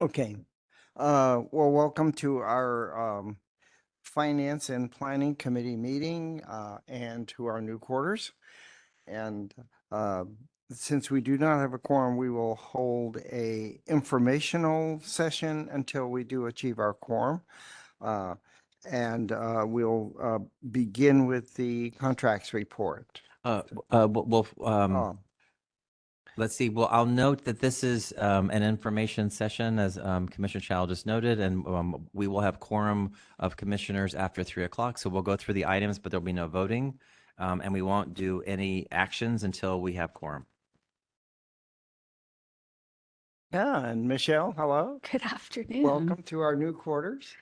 Okay. Well, welcome to our Finance and Planning Committee meeting and to our new quarters. And uh, since we do not have a quorum, we will hold a informational session until we do achieve our quorum. And we'll begin with the contracts report. Well, let's see. Well, I'll note that this is an information session, as Commissioner Child just noted, and we will have quorum of commissioners after 3 o'clock. So we'll go through the items, but there'll be no voting, and we won't do any actions until we have quorum. Yeah, and Michelle, hello. Good afternoon. Welcome to our new quarters.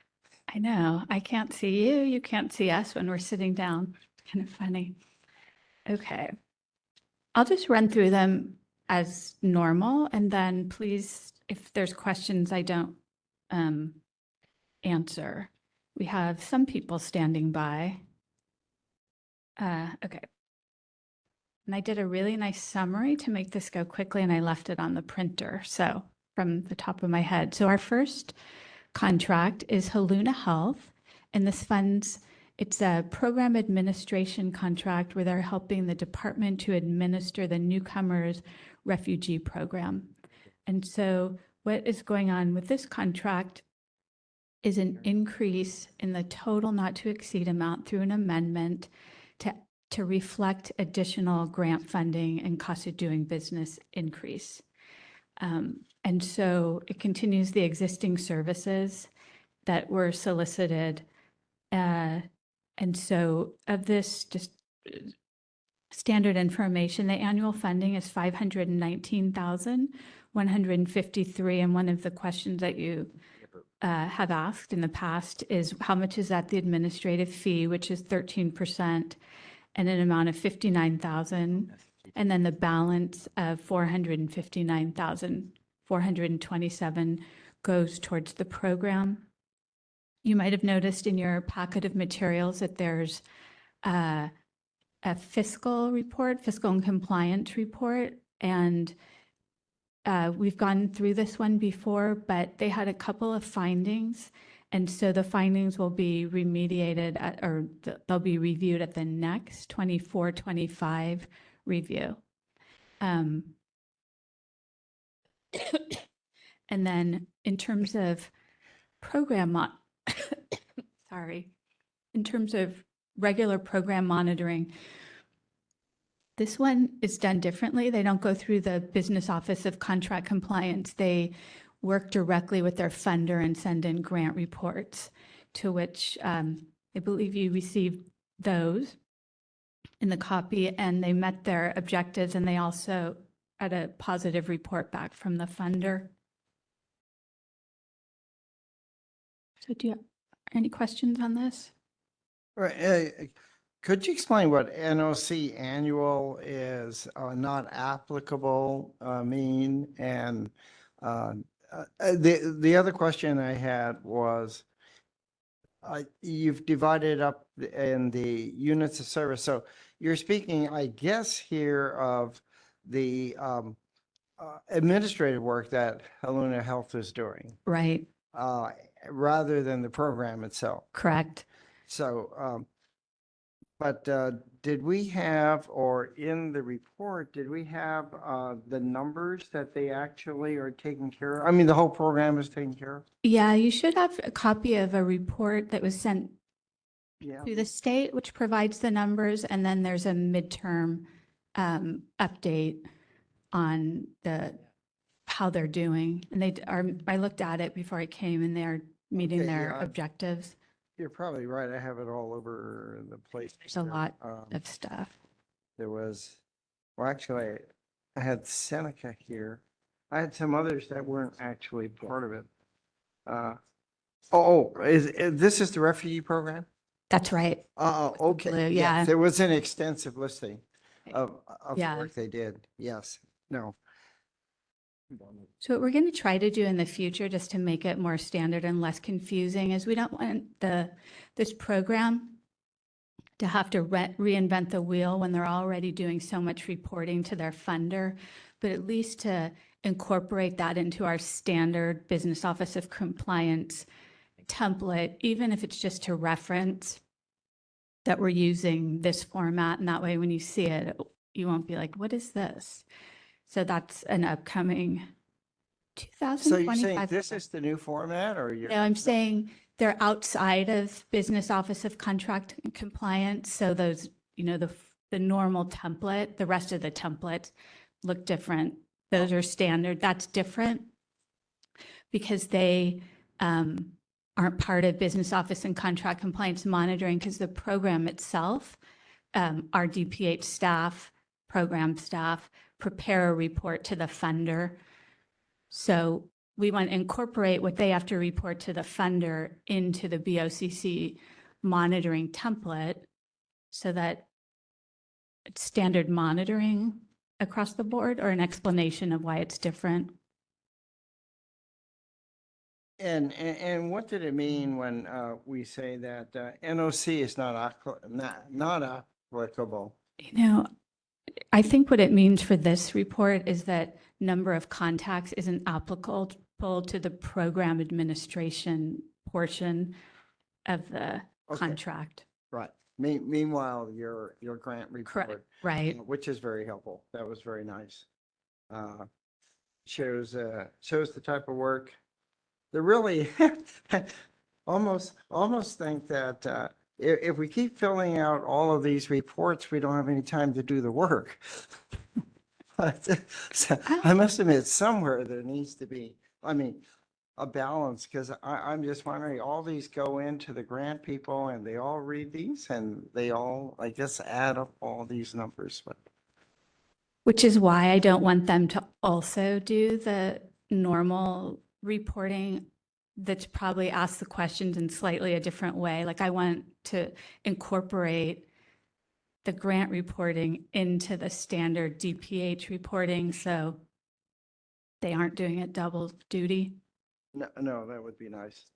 I know. I can't see you. You can't see us when we're sitting down. Kind of funny. Okay. I'll just run through them as normal, and then please, if there's questions I don't answer. We have some people standing by. Okay. And I did a really nice summary to make this go quickly, and I left it on the printer. So from the top of my head. So our first contract is Haluna Health, and this funds, it's a program administration contract where they're helping the department to administer the newcomers refugee program. And so what is going on with this contract is an increase in the total not to exceed amount through an amendment to reflect additional grant funding and cost of doing business increase. And so it continues the existing services that were solicited. And so of this, just standard information, the annual funding is $519,153. And one of the questions that you have asked in the past is how much is that the administrative fee, which is 13%, and an amount of $59,000. And then the balance of $459,427 goes towards the program. You might have noticed in your packet of materials that there's a fiscal report, fiscal and compliance report, and we've gone through this one before, but they had a couple of findings. And so the findings will be remediated they'll be reviewed at the next 24-25 review. And then in terms of in terms of regular program monitoring, this one is done differently. They don't go through the Business Office of Contract Compliance. They work directly with their funder and send in grant reports, to which I believe you received those in the copy, and they met their objectives, and they also had a positive report back from the funder. So do you have any questions on this? Right. Could you explain what NOC annual is not applicable mean? And the other question I had was, you've divided up in the units of service. So you're speaking, I guess, here of the administrative work that Haluna Health is doing. Right. Rather than the program itself. Correct. So, but did we have, or in the report, did we have the numbers that they actually are taking care of? I mean, the whole program is taken care of? Yeah, you should have a copy of a report that was sent through the state, which provides the numbers, and then there's a midterm update on how they're doing. And I looked at it before I came, and they're meeting their objectives. You're probably right. I have it all over the place. There's a lot of stuff. There was, well, actually, I had Seneca here. I had some others that weren't actually part of it. This is the refugee program? That's right. Okay. Blue, Yes, yeah. there was an extensive listing of the Yeah. work they did. Yes. No. So what we're going to try to do in the future, just to make it more standard and less confusing, is we don't want this program to have to reinvent the wheel when they're already doing so much reporting to their funder, but at least to incorporate that into our standard Business Office of Compliance template, even if it's just to reference that we're using this format. And that way, when you see it, you won't be like, what is this? So that's an upcoming So you're saying 2025. this is the new format, or you're? No, I'm saying they're outside of Business Office of Contract and Compliance. So those, the normal template, the rest of the templates look different. Those are standard. That's different because they aren't part of Business Office and Contract Compliance Monitoring, because the program itself, our DPH staff, program staff, prepare a report to the funder. So we want to incorporate what they have to report to the funder into the BOCC monitoring template so that it's standard monitoring across the board, or an explanation of why it's different. And what did it mean when we say that NOC is not applicable? I think what it means for this report is that number of contacts isn't applicable to the program administration portion of the contract. Right. Meanwhile, your grant Correct. report, Right. which is very helpful. That was very nice. Shows the type of work. They really almost think that if we keep filling out all of these reports, we don't have any time to do the work. So I must admit, somewhere there needs to be, a balance, because I'm just wondering, all these go into the grant people and they all read these and they all, I guess, add up all these numbers. But Which is why I don't want them to also do the normal reporting that's probably ask the questions in slightly a different way. Like, I want to incorporate the grant reporting into the standard DPH reporting, so they aren't doing it double duty. no, that would be nice.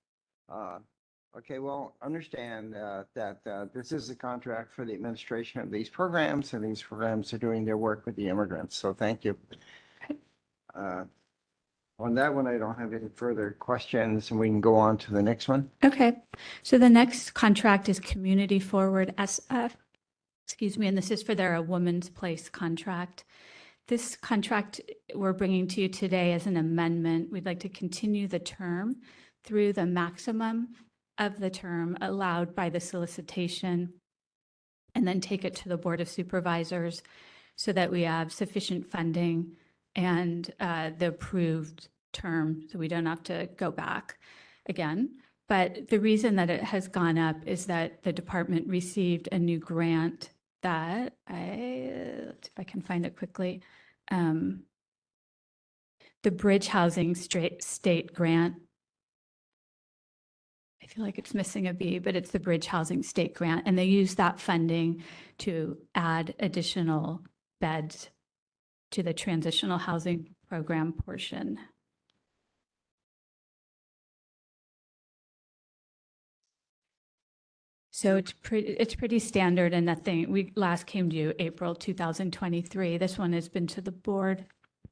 Okay, well, understand that this is a contract for the administration of these programs, and these programs are doing their work with the immigrants. So thank you. On that one, I don't have any further questions, and we can go on to the next one. Okay, so the next contract is Community Forward SF, and this is for their A Woman's Place contract. This contract we're bringing to you today as an amendment. We'd like to continue the term through the maximum of the term allowed by the solicitation, and then take it to the Board of Supervisors so that we have sufficient funding and the approved term, so we don't have to go back again. But the reason that it has gone up is that the department received a new grant that let's see if I can find it quickly. The Bridge Housing State Grant. I feel like it's missing a B, but it's the Bridge Housing State Grant. And they use that funding to add additional beds to the transitional housing program portion. So it's pretty standard, and nothing. We last came to you April 2023. This one has been to the board a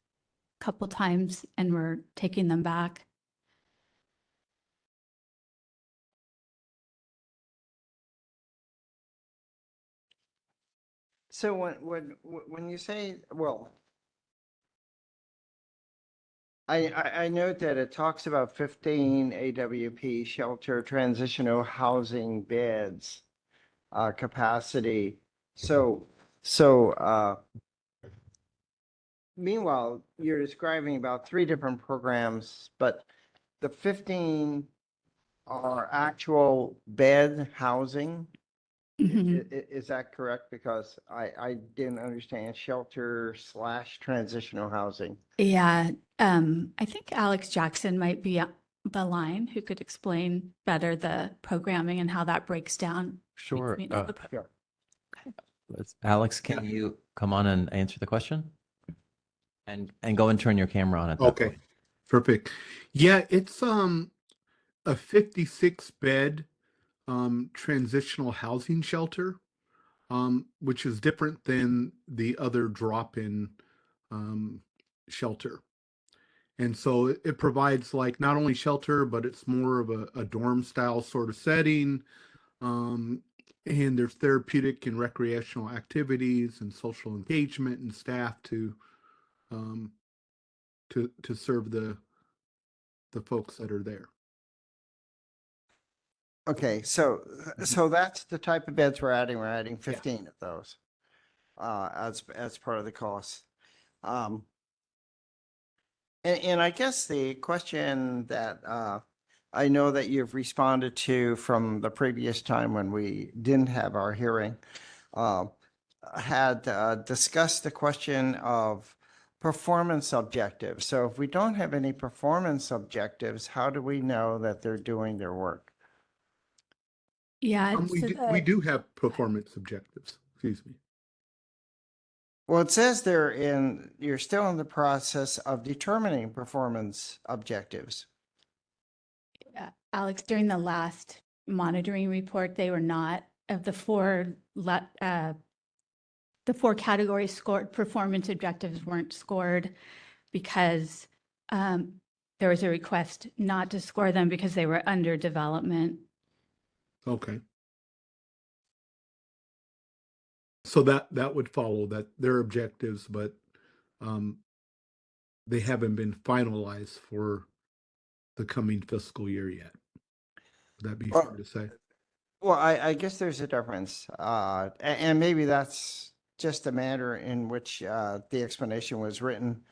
couple times, and we're taking them back. So when you say, well, I note that it talks about 15 AWP shelter transitional housing beds capacity. So meanwhile, you're describing about 3 different programs, but the 15 are actual bed housing. Is that correct? Because I didn't understand shelter/transitional housing. Yeah, I think Alex Jackson might be on the line, who could explain better the programming and how that breaks down. Sure. between all the Sure. Alex, can you come on and answer the question? And go and turn your camera on at that Okay, point. perfect. Yeah, it's a 56 bed transitional housing shelter, which is different than the other drop-in shelter. And so it provides like not only shelter, but it's more of a dorm style sort of setting. Um, and there's therapeutic and recreational activities and social engagement and staff um, to serve the folks that are there. Okay, so that's the type of beds we're adding. We're adding 15 of those as part of the cost. And I guess the question that I know that you've responded to from the previous time when we didn't have our hearing uh, had discussed the question of performance objectives. So if we don't have any performance objectives, how do we know that they're doing their work? Yeah, We do have performance objectives. Excuse me. Well, it says you're still in the process of determining performance objectives. Alex, during the last monitoring report, they were not of the four categories scored. Performance objectives weren't scored because there was a request not to score them because they were under development. Okay. So that would follow that they're objectives, but they haven't been finalized for the coming fiscal year yet. Would that be Well, fair to say? Well, I guess there's a difference, and maybe that's just the manner in which the explanation was written.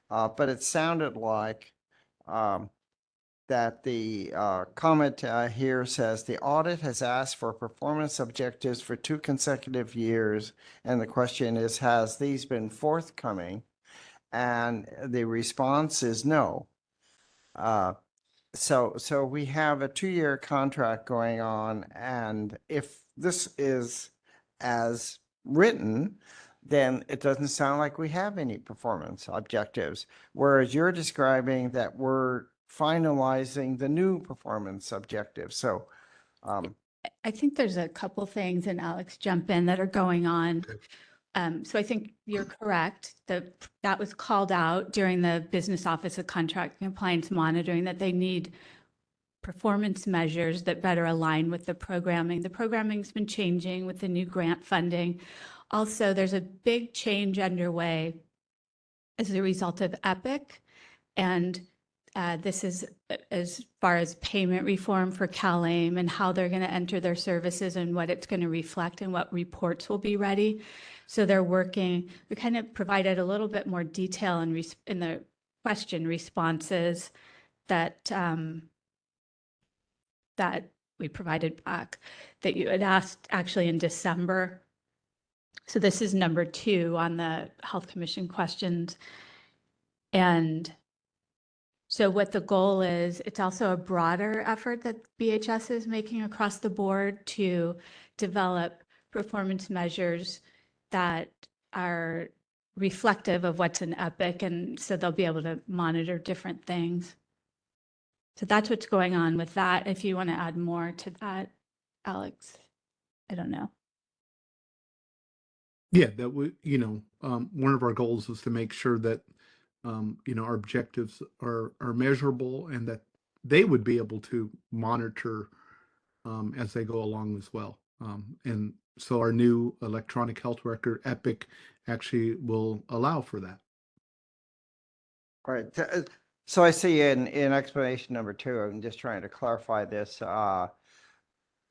But it sounded like that the comment here says the audit has asked for performance objectives for 2 consecutive years, and the question is, has these been forthcoming? And the response is no. So we have a 2-year contract going on, and if this is as written, then it doesn't sound like we have any performance objectives. Whereas you're describing that we're finalizing the new performance objectives. So, I think there's a couple things, and Alex, jump in, that are going on. So I think you're correct. That was called out during the Business Office of Contract Compliance Monitoring, that they need performance measures that better align with the programming. The programming's been changing with the new grant funding. Also, there's a big change underway as a result of EPIC. And this is as far as payment reform for CalAIM and how they're going to enter their services and what it's going to reflect and what reports will be ready. So they're working, we kind of provided a little bit more detail in the question responses that that we provided back, that you had asked actually in December. So this is number 2 on the Health Commission questions. And so what the goal is, it's also a broader effort that BHS is making across the board to develop performance measures that are reflective of what's in EPIC. And so they'll be able to monitor different things. So that's what's going on with that. If you want to add more to that, Alex, I don't know. Yeah, that would, one of our goals is to make sure that, our objectives are measurable and that they would be able to monitor as they go along as well. And so our new electronic health record, EPIC, actually will allow for that. all right. So I see in explanation number 2, I'm just trying to clarify this.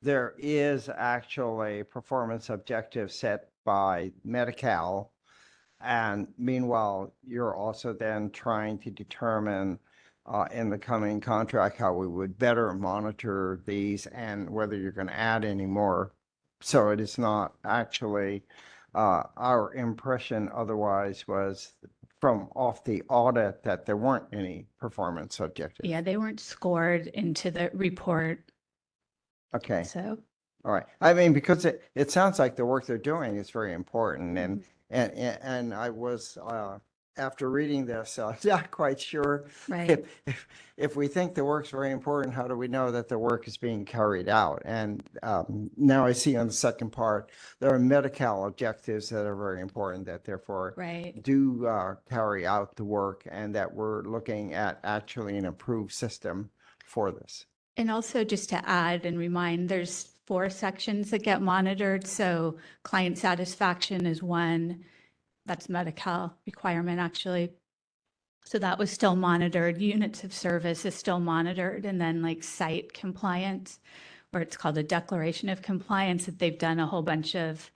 There is actually a performance objective set by Medi-Cal. And meanwhile, you're also then trying to determine in the coming contract how we would better monitor these and whether you're going to add any more. So it is not actually our impression otherwise was from off the audit that there weren't any performance objectives. Yeah, they weren't scored into the report. Okay. So, all right. I mean, because it sounds like the work they're doing is very important, and I was after reading this, I'm not quite sure. Right. If we think the work's very important, how do we know that the work is being carried out? And now I see on the second part, there are Medi-Cal objectives that are very important that therefore Right. do carry out the work, and that we're looking at actually an improved system for this. And also just to add and remind, there's 4 sections that get monitored. So client satisfaction is one. That's Medi-Cal requirement, actually. So that was still monitored. Units of service is still monitored. And then like site compliance, or it's called a declaration of compliance, that they've done a whole bunch of,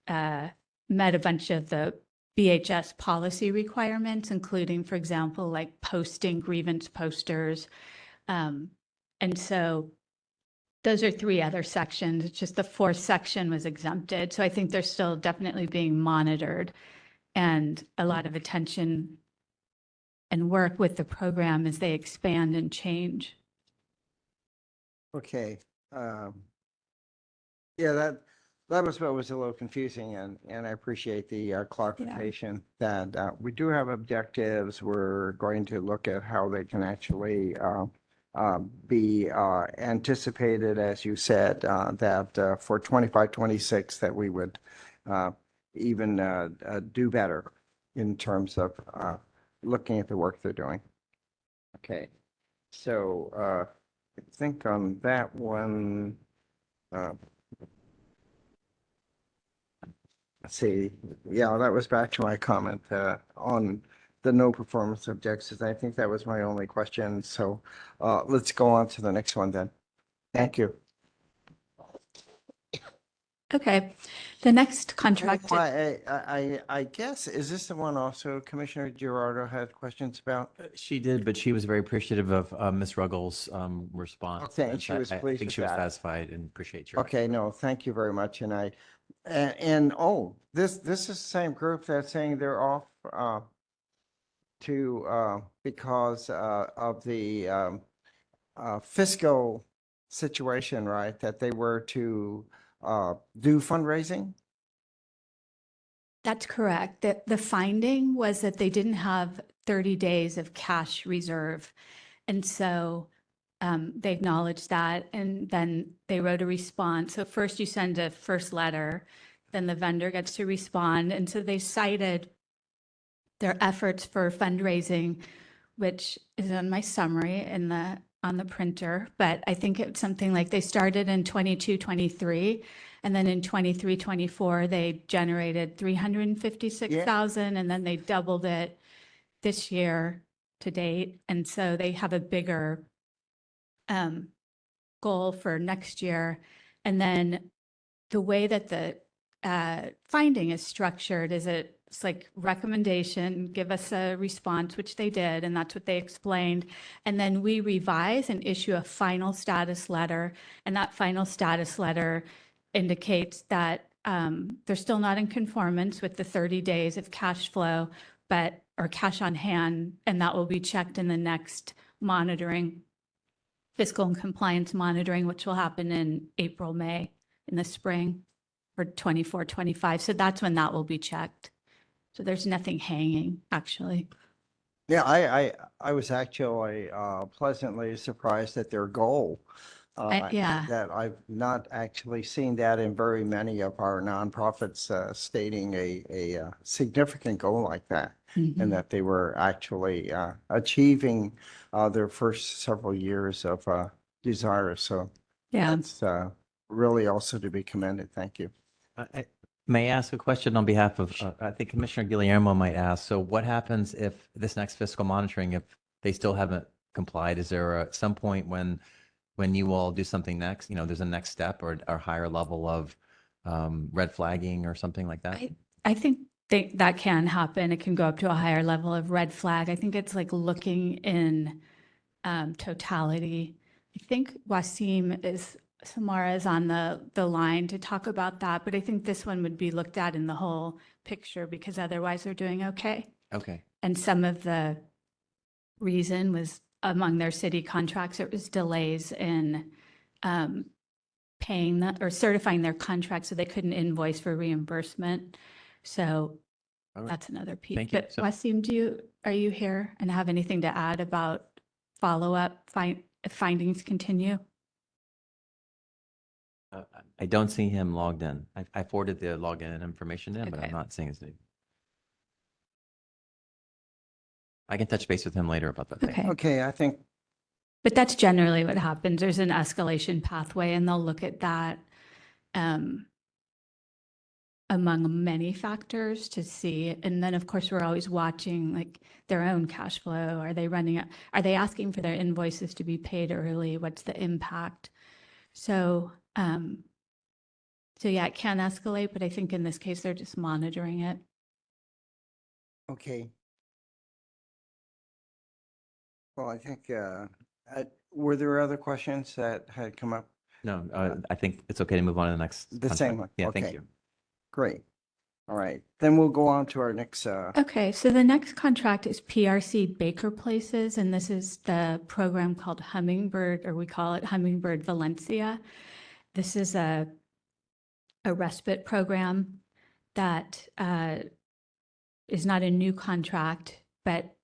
met a bunch of the BHS policy requirements, including, for example, like posting grievance posters. And so those are 3 other sections. It's just the 4th section was exempted. So I think they're still definitely being monitored, and a lot of attention and work with the program as they expand and change. Okay. Yeah, that was what was a little confusing, and I appreciate the clarification that we do have objectives. We're going to look at how they can actually be anticipated, as you said, that for 25, 26, that we would even do better in terms of looking at the work they're doing. Okay, so I think on that one, let's see, yeah, that was back to my comment on the no performance objectives. I think that was my only question. So let's go on to the next one then. Thank you. Okay, the next contract. I guess, is this the one also Commissioner Gerardo had questions about? She did, but she was very appreciative of Ms. Ruggles' response. Okay, and she was I pleased think with she was that. satisfied and appreciate your. Okay, no, thank you very much. And this is the same group that's saying they're off because of the fiscal situation, right? That they were to do fundraising? That's correct. The finding was that they didn't have 30 days of cash reserve. And so they acknowledged that, and then they wrote a response. So first you send a first letter, then the vendor gets to respond. And so they cited their efforts for fundraising, which is on my summary on the printer. But I think it's something like they started in 22, 23. And then in 23, 24, they generated 356,000, and then they doubled it this year to date. And so they have a bigger goal for next year. And then the way that the finding is structured is it's like recommendation, give us a response, which they did, and that's what they explained. And then we revise and issue a final status letter. And that final status letter indicates that they're still not in conformance with the 30 days of cash flow, or cash on hand, and that will be checked in the next monitoring, fiscal and compliance monitoring, which will happen in April, May, in the spring for 24, 25. So that's when that will be checked. So there's nothing hanging, actually. Yeah, I was actually pleasantly surprised at their goal. Yeah. That I've not actually seen that in very many of our nonprofits stating a significant goal like that, and that they were actually achieving their first several years of desire. So Yeah. that's really also to be commended. Thank you. May I ask a question on behalf of, I think Commissioner Guillermo might ask, so what happens if this next fiscal monitoring, if they still haven't complied? Is there some point when you all do something next, there's a next step or higher level of red flagging or something like that? I think that can happen. It can go up to a higher level of red flag. I think it's like looking in totality. I think Samara is on the line to talk about that, but I think this one would be looked at in the whole picture, because otherwise they're doing okay. Okay. And some of the reason was among their city contracts, it was delays in paying or certifying their contracts, so they couldn't invoice for reimbursement. So All right. That's another piece. Thank you. But So- Wasim, are you here and have anything to add about follow-up if findings continue? I don't see him logged in. I forwarded the login information in, but I'm Okay. not seeing his name. I can touch base with him later about that. Thank you. Okay. Okay, I think, But that's generally what happens. There's an escalation pathway and they'll look at that among many factors to see. And then, of course, we're always watching like their own cash flow. Are they running, are they asking for their invoices to be paid early? What's the impact? So, so yeah, it can escalate, but I think in this case, they're just monitoring it. okay. Well, I think, were there other questions that had come up? No, I think it's okay to move on to the next. The same contract. one. Yeah, thank Okay. you. Great. All right, then we'll go on to our next, Okay, so the next contract is PRC Baker Places, and this is the program called Hummingbird, or we call it Hummingbird Valencia. This is a respite program that is not a new contract, but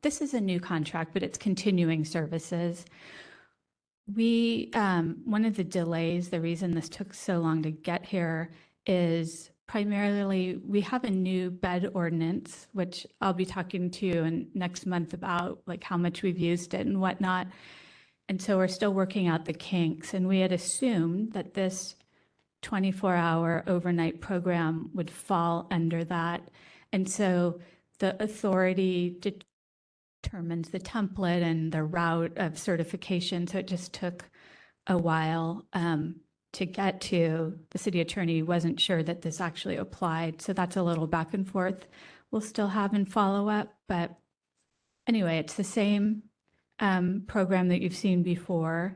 this is a new contract, but it's continuing services. One of the delays, the reason this took so long to get here is primarily we have a new bed ordinance, which I'll be talking to you next month about like how much we've used it and whatnot. And so we're still working out the kinks. And we had assumed that this 24-hour overnight program would fall under that. And so the authority determines the template and the route of certification. So it just took a while to get to. The city attorney wasn't sure that this actually applied. So that's a little back and forth we'll still have in follow-up. But anyway, it's the same program that you've seen before.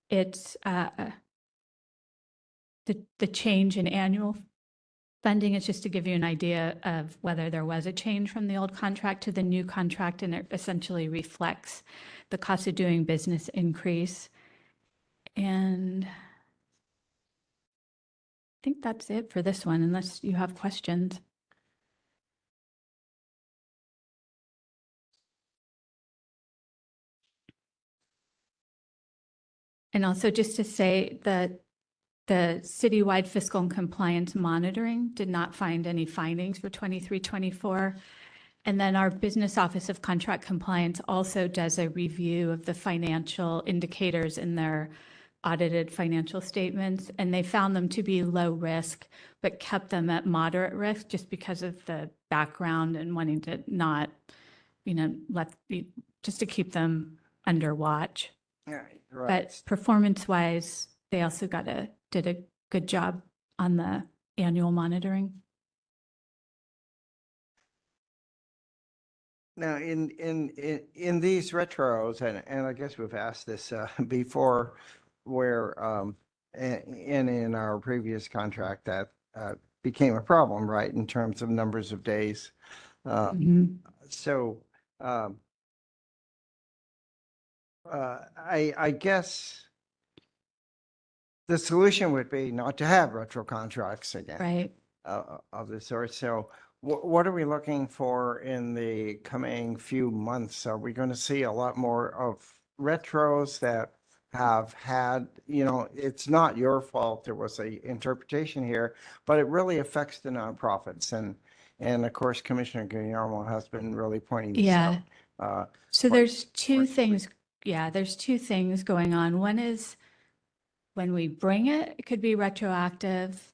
It's the change in annual funding is just to give you an idea of whether there was a change from the old contract to the new contract, and it essentially reflects the cost of doing business increase. And I think that's it for this one, unless you have questions. And also just to say that the citywide fiscal and compliance monitoring did not find any findings for 23-24. And then our Business Office of Contract Compliance also does a review of the financial indicators in their audited financial statements, and they found them to be low risk, but kept them at moderate risk just because of the background and wanting to not, just to keep them under watch. yeah, But right. performance-wise, they also did a good job on the annual monitoring. Now, in these retros, and I guess we've asked this before, where in our previous contract that became a problem, right, in terms of numbers of days. So I guess the solution would be not to have retro contracts again. Right. Of this sort. So what are we looking for in the coming few months? Are we going to see a lot more of retros that have had, it's not your fault. There was a interpretation here, but it really affects the nonprofits. And of course, Commissioner Guillermo has been really pointing this Yeah. out. So But- there's two or- things. Yeah, there's two things going on. One is when we bring it, it could be retroactive,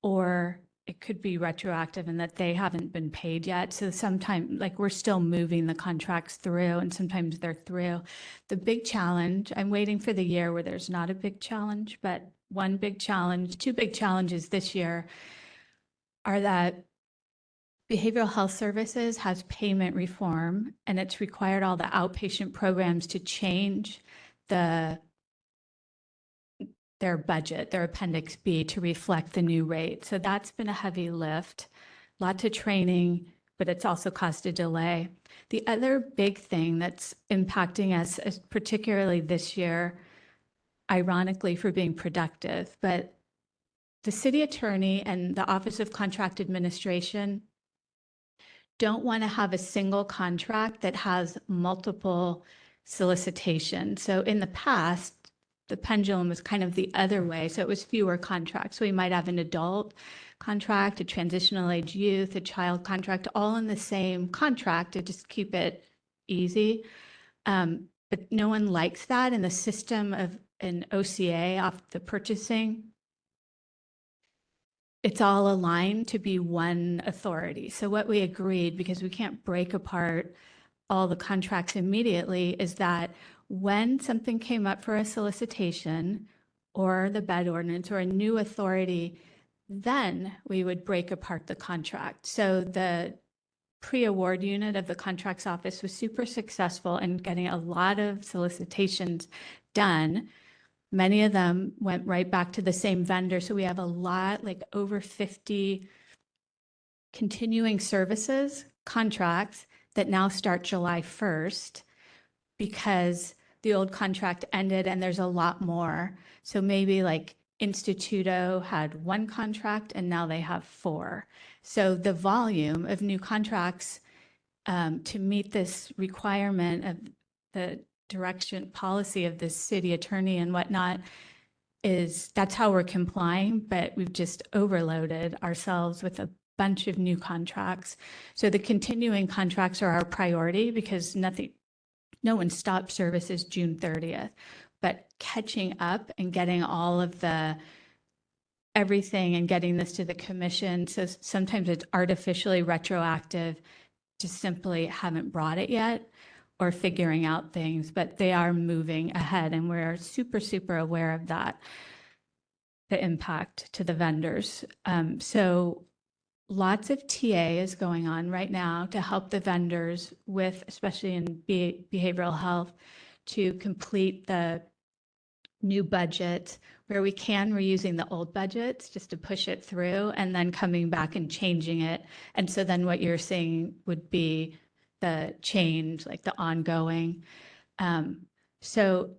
or it could be retroactive in that they haven't been paid yet. So sometimes, like, we're still moving the contracts through, and sometimes they're through. The big challenge, I'm waiting for the year where there's not a big challenge, but one big challenge, two big challenges this year are that Behavioral Health Services has payment reform, and it's required all the outpatient programs to change their budget, their Appendix B, to reflect the new rate. So that's been a heavy lift, lots of training, but it's also caused a delay. The other big thing that's impacting us, particularly this year, ironically for being productive, but the city attorney and the Office of Contract Administration don't want to have a single contract that has multiple solicitations. So in the past, the pendulum was kind of the other way. So it was fewer contracts. So we might have an adult contract, a transitional age youth, a child contract, all in the same contract to just keep it easy. But no one likes that in the system of an OCA off the purchasing. It's all aligned to be one authority. So what we agreed, because we can't break apart all the contracts immediately, is that when something came up for a solicitation or the bed ordinance or a new authority, then we would break apart the contract. So the pre-award unit of the contracts office was super successful in getting a lot of solicitations done. Many of them went right back to the same vendor. So we have a lot, like over 50 continuing services contracts that now start July 1st because the old contract ended and there's a lot more. So maybe like Instituto had one contract and now they have 4. So the volume of new contracts to meet this requirement of the direction policy of the city attorney and whatnot that's how we're complying, but we've just overloaded ourselves with a bunch of new contracts. So the continuing contracts are our priority because no one stopped services June 30th, but catching up and getting all of everything and getting this to the commission. So sometimes it's artificially retroactive, just simply haven't brought it yet or figuring out things, but they are moving ahead and we're super, super aware of that, the impact to the vendors. So lots of TA is going on right now to help the vendors with, especially in behavioral health, to complete the new budget. Where we can, we're using the old budgets just to push it through and then coming back and changing it. And so then what you're saying would be the change, like the ongoing. So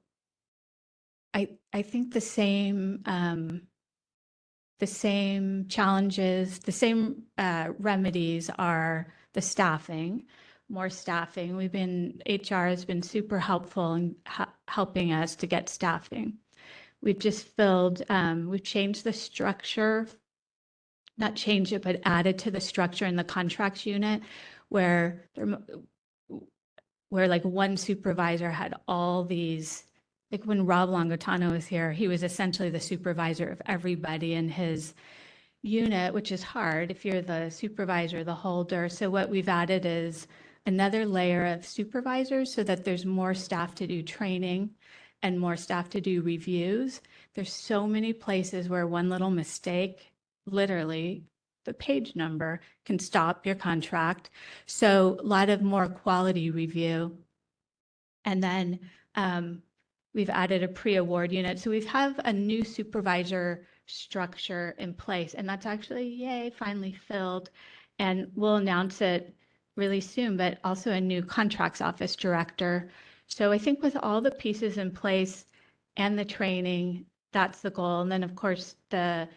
I think the same challenges, the same remedies are the staffing, more staffing. HR has been super helpful in helping us to get staffing. We've just we've changed the structure, not changed it, but added to the structure in the contracts unit where like one supervisor had all these, like when Rob Longotano was here, he was essentially the supervisor of everybody in his unit, which is hard if you're the supervisor, the holder. So what we've added is another layer of supervisors so that there's more staff to do training and more staff to do reviews. There's so many places where one little mistake, literally the page number, can stop your contract. So a lot of more quality review. And then we've added a pre-award unit. So we have a new supervisor structure in place, and that's actually, yay, finally filled. And we'll announce it really soon, but also a new contracts office director. So I think with all the pieces in place and the training, that's the goal. And then of course the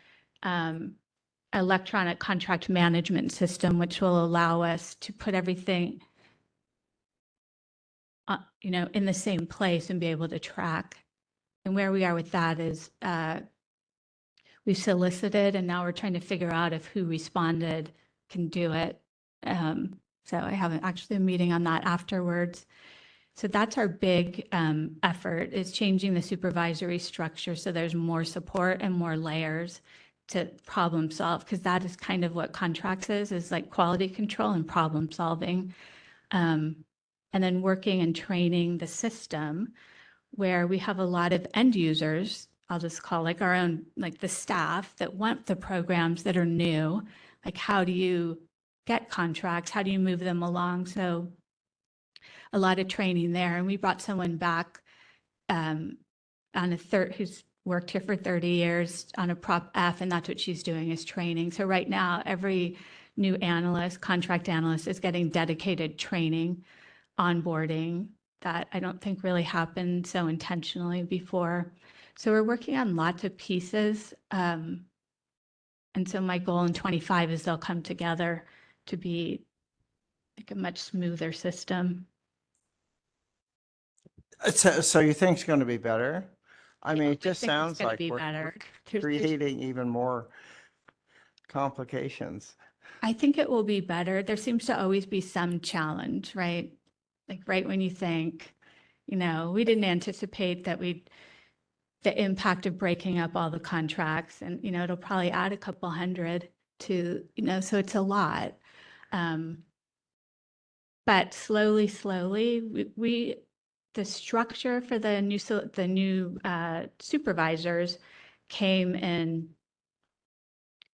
electronic contract management system, which will allow us to put everything in the same place and be able to track. And where we are with that is we solicited and now we're trying to figure out if who responded can do it. So I have actually a meeting on that afterwards. So that's our big effort, is changing the supervisory structure so there's more support and more layers to problem solve, because that is kind of what contracts is like quality control and problem solving. And then working and training the system where we have a lot of end users, I'll just call like our own, like the staff that want the programs that are new, like how do you get contracts? How do you move them along? So a lot of training there. And we brought someone back on who's worked here for 30 years on a Prop F, and that's what she's doing, is training. So right now, every new analyst, contract analyst, is getting dedicated training, onboarding, that I don't think really happened so intentionally before. So we're working on lots of pieces. And so my goal in 25 is they'll come together to be like a much smoother system. So you think it's going to be better? I mean, it just think it's sounds gonna like be we're better. we're There's- creating even more complications. I think it will be better. There seems to always be some challenge, right? Like right when you think, we didn't anticipate that the impact of breaking up all the contracts and, it'll probably add a couple hundred to, so it's a lot. But slowly, the structure for the new supervisors came in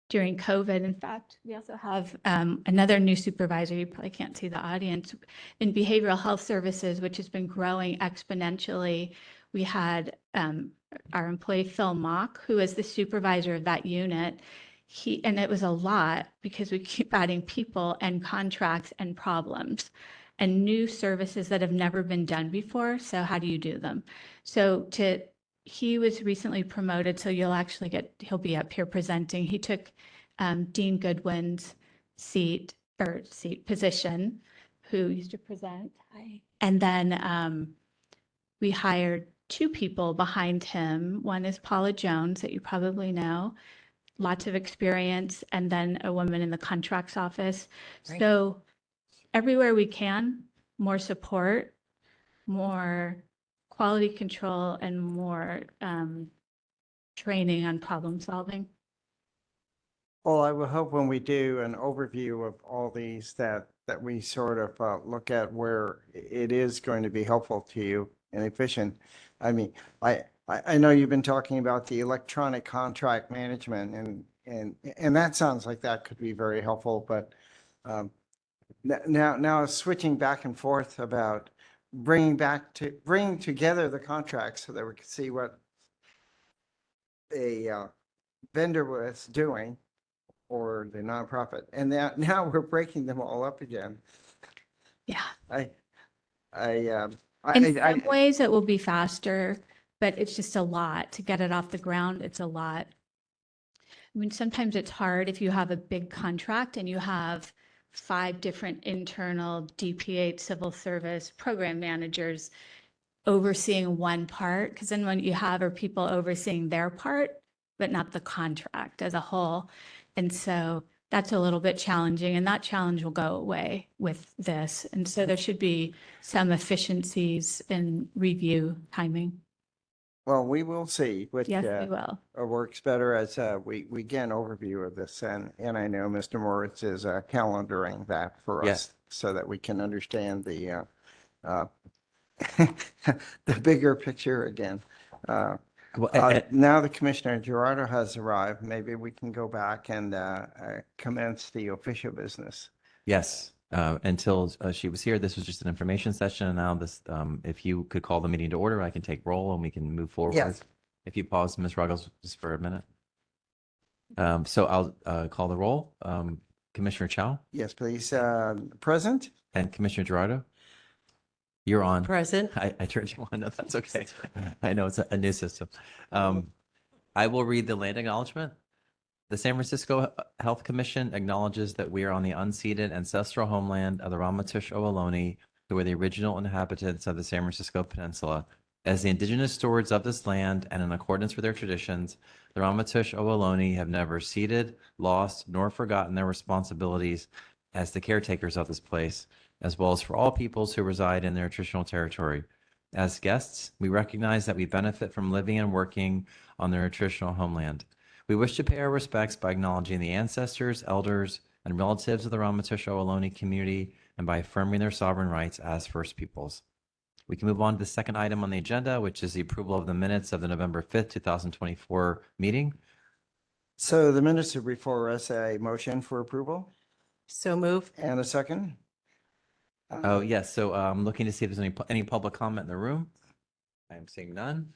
during COVID. In fact, we also have another new supervisor. You probably can't see the audience in behavioral health services, which has been growing exponentially. We had our employee Phil Mock, who is the supervisor of that unit. And it was a lot because we keep adding people and contracts and problems and new services that have never been done before. So how do you do them? He was recently promoted, so he'll be up here presenting. He took Dean Goodwin's position, who used to present. And then we hired 2 people behind him. One is Paula Jones, that you probably know, lots of experience, and then a woman in the contracts office. Great. So everywhere we can, more support, more quality control, and more training on problem solving. Well, I would hope when we do an overview of all these that we sort of look at where it is going to be helpful to you and efficient. I mean, I know you've been talking about the electronic contract management and that sounds like that could be very helpful, but now switching back and forth about bringing together the contracts so that we can see what a vendor was doing or the nonprofit, and now we're breaking them all up again. Yeah. I In some ways, it will be faster, but it's just a lot to get it off the ground. It's a lot. I mean, sometimes it's hard if you have a big contract and you have 5 different internal DPH civil service program managers overseeing one part, because then what you have are people overseeing their part, but not the contract as a whole. And so that's a little bit challenging, and that challenge will go away with this. And so there should be some efficiencies in review timing. Well, we will see which Yes, we will. works better as we get an overview of this, and I know Mr. Moritz is calendaring that for Yes. us so that we can understand the the bigger picture again. Now the Commissioner Gerardo has arrived. Maybe we can go back and commence the official business. Yes, until she was here, this was just an information session. And now this, if you could call the meeting to order, I can take roll and we can move forward. Yes. If you pause, Ms. Ruggles, just for a minute. So I'll call the roll. Commissioner Chow Yes, please. Present? and Commissioner Gerardo. You're on. Present. I turned you on. No, that's okay. I know it's a new system. I will read the land acknowledgement. The San Francisco Health Commission acknowledges that we are on the unceded ancestral homeland of the Ramaytush Ohlone, who are the original inhabitants of the San Francisco Peninsula. As the indigenous stewards of this land and in accordance with their traditions, the Ramaytush Ohlone have never ceded, lost, nor forgotten their responsibilities as the caretakers of this place, as well as for all peoples who reside in their traditional territory. As guests, we recognize that we benefit from living and working on their traditional homeland. We wish to pay our respects by acknowledging the ancestors, elders, and relatives of the Ramaytush Ohlone community and by affirming their sovereign rights as First Peoples. We can move on to the second item on the agenda, which is the approval of the minutes of the November 5th, 2024 meeting. So the minutes are before us. A motion for approval So move. and a second? Oh, yes. So I'm looking to see if there's any public comment in the room. I am seeing none.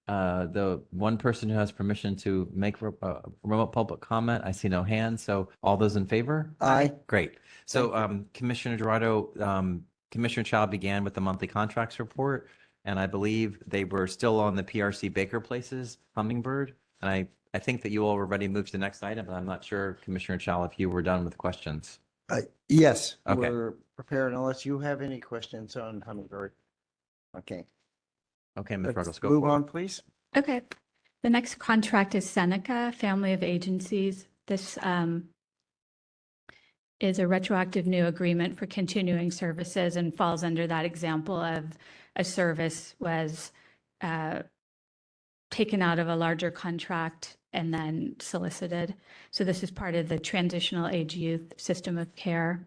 The one person who has permission to make remote public comment, I see no hands. So all those in favor? Aye. Great. So Commissioner Gerardo, Commissioner Chow began with the monthly contracts report, and I believe they were still on the PRC Baker Places Hummingbird. And I think that you all were ready to move to the next item, but I'm not sure, Commissioner Chow, if you were done with questions. Yes, Okay. we're prepared unless you have any questions on Hummingbird. Okay, Okay, Ms. let's Ruggles, go move for it. on, please. Okay. The next contract is Seneca Family of Agencies. This is a retroactive new agreement for continuing services and falls under that example of a service was taken out of a larger contract and then solicited. So this is part of the Transitional Age Youth System of Care.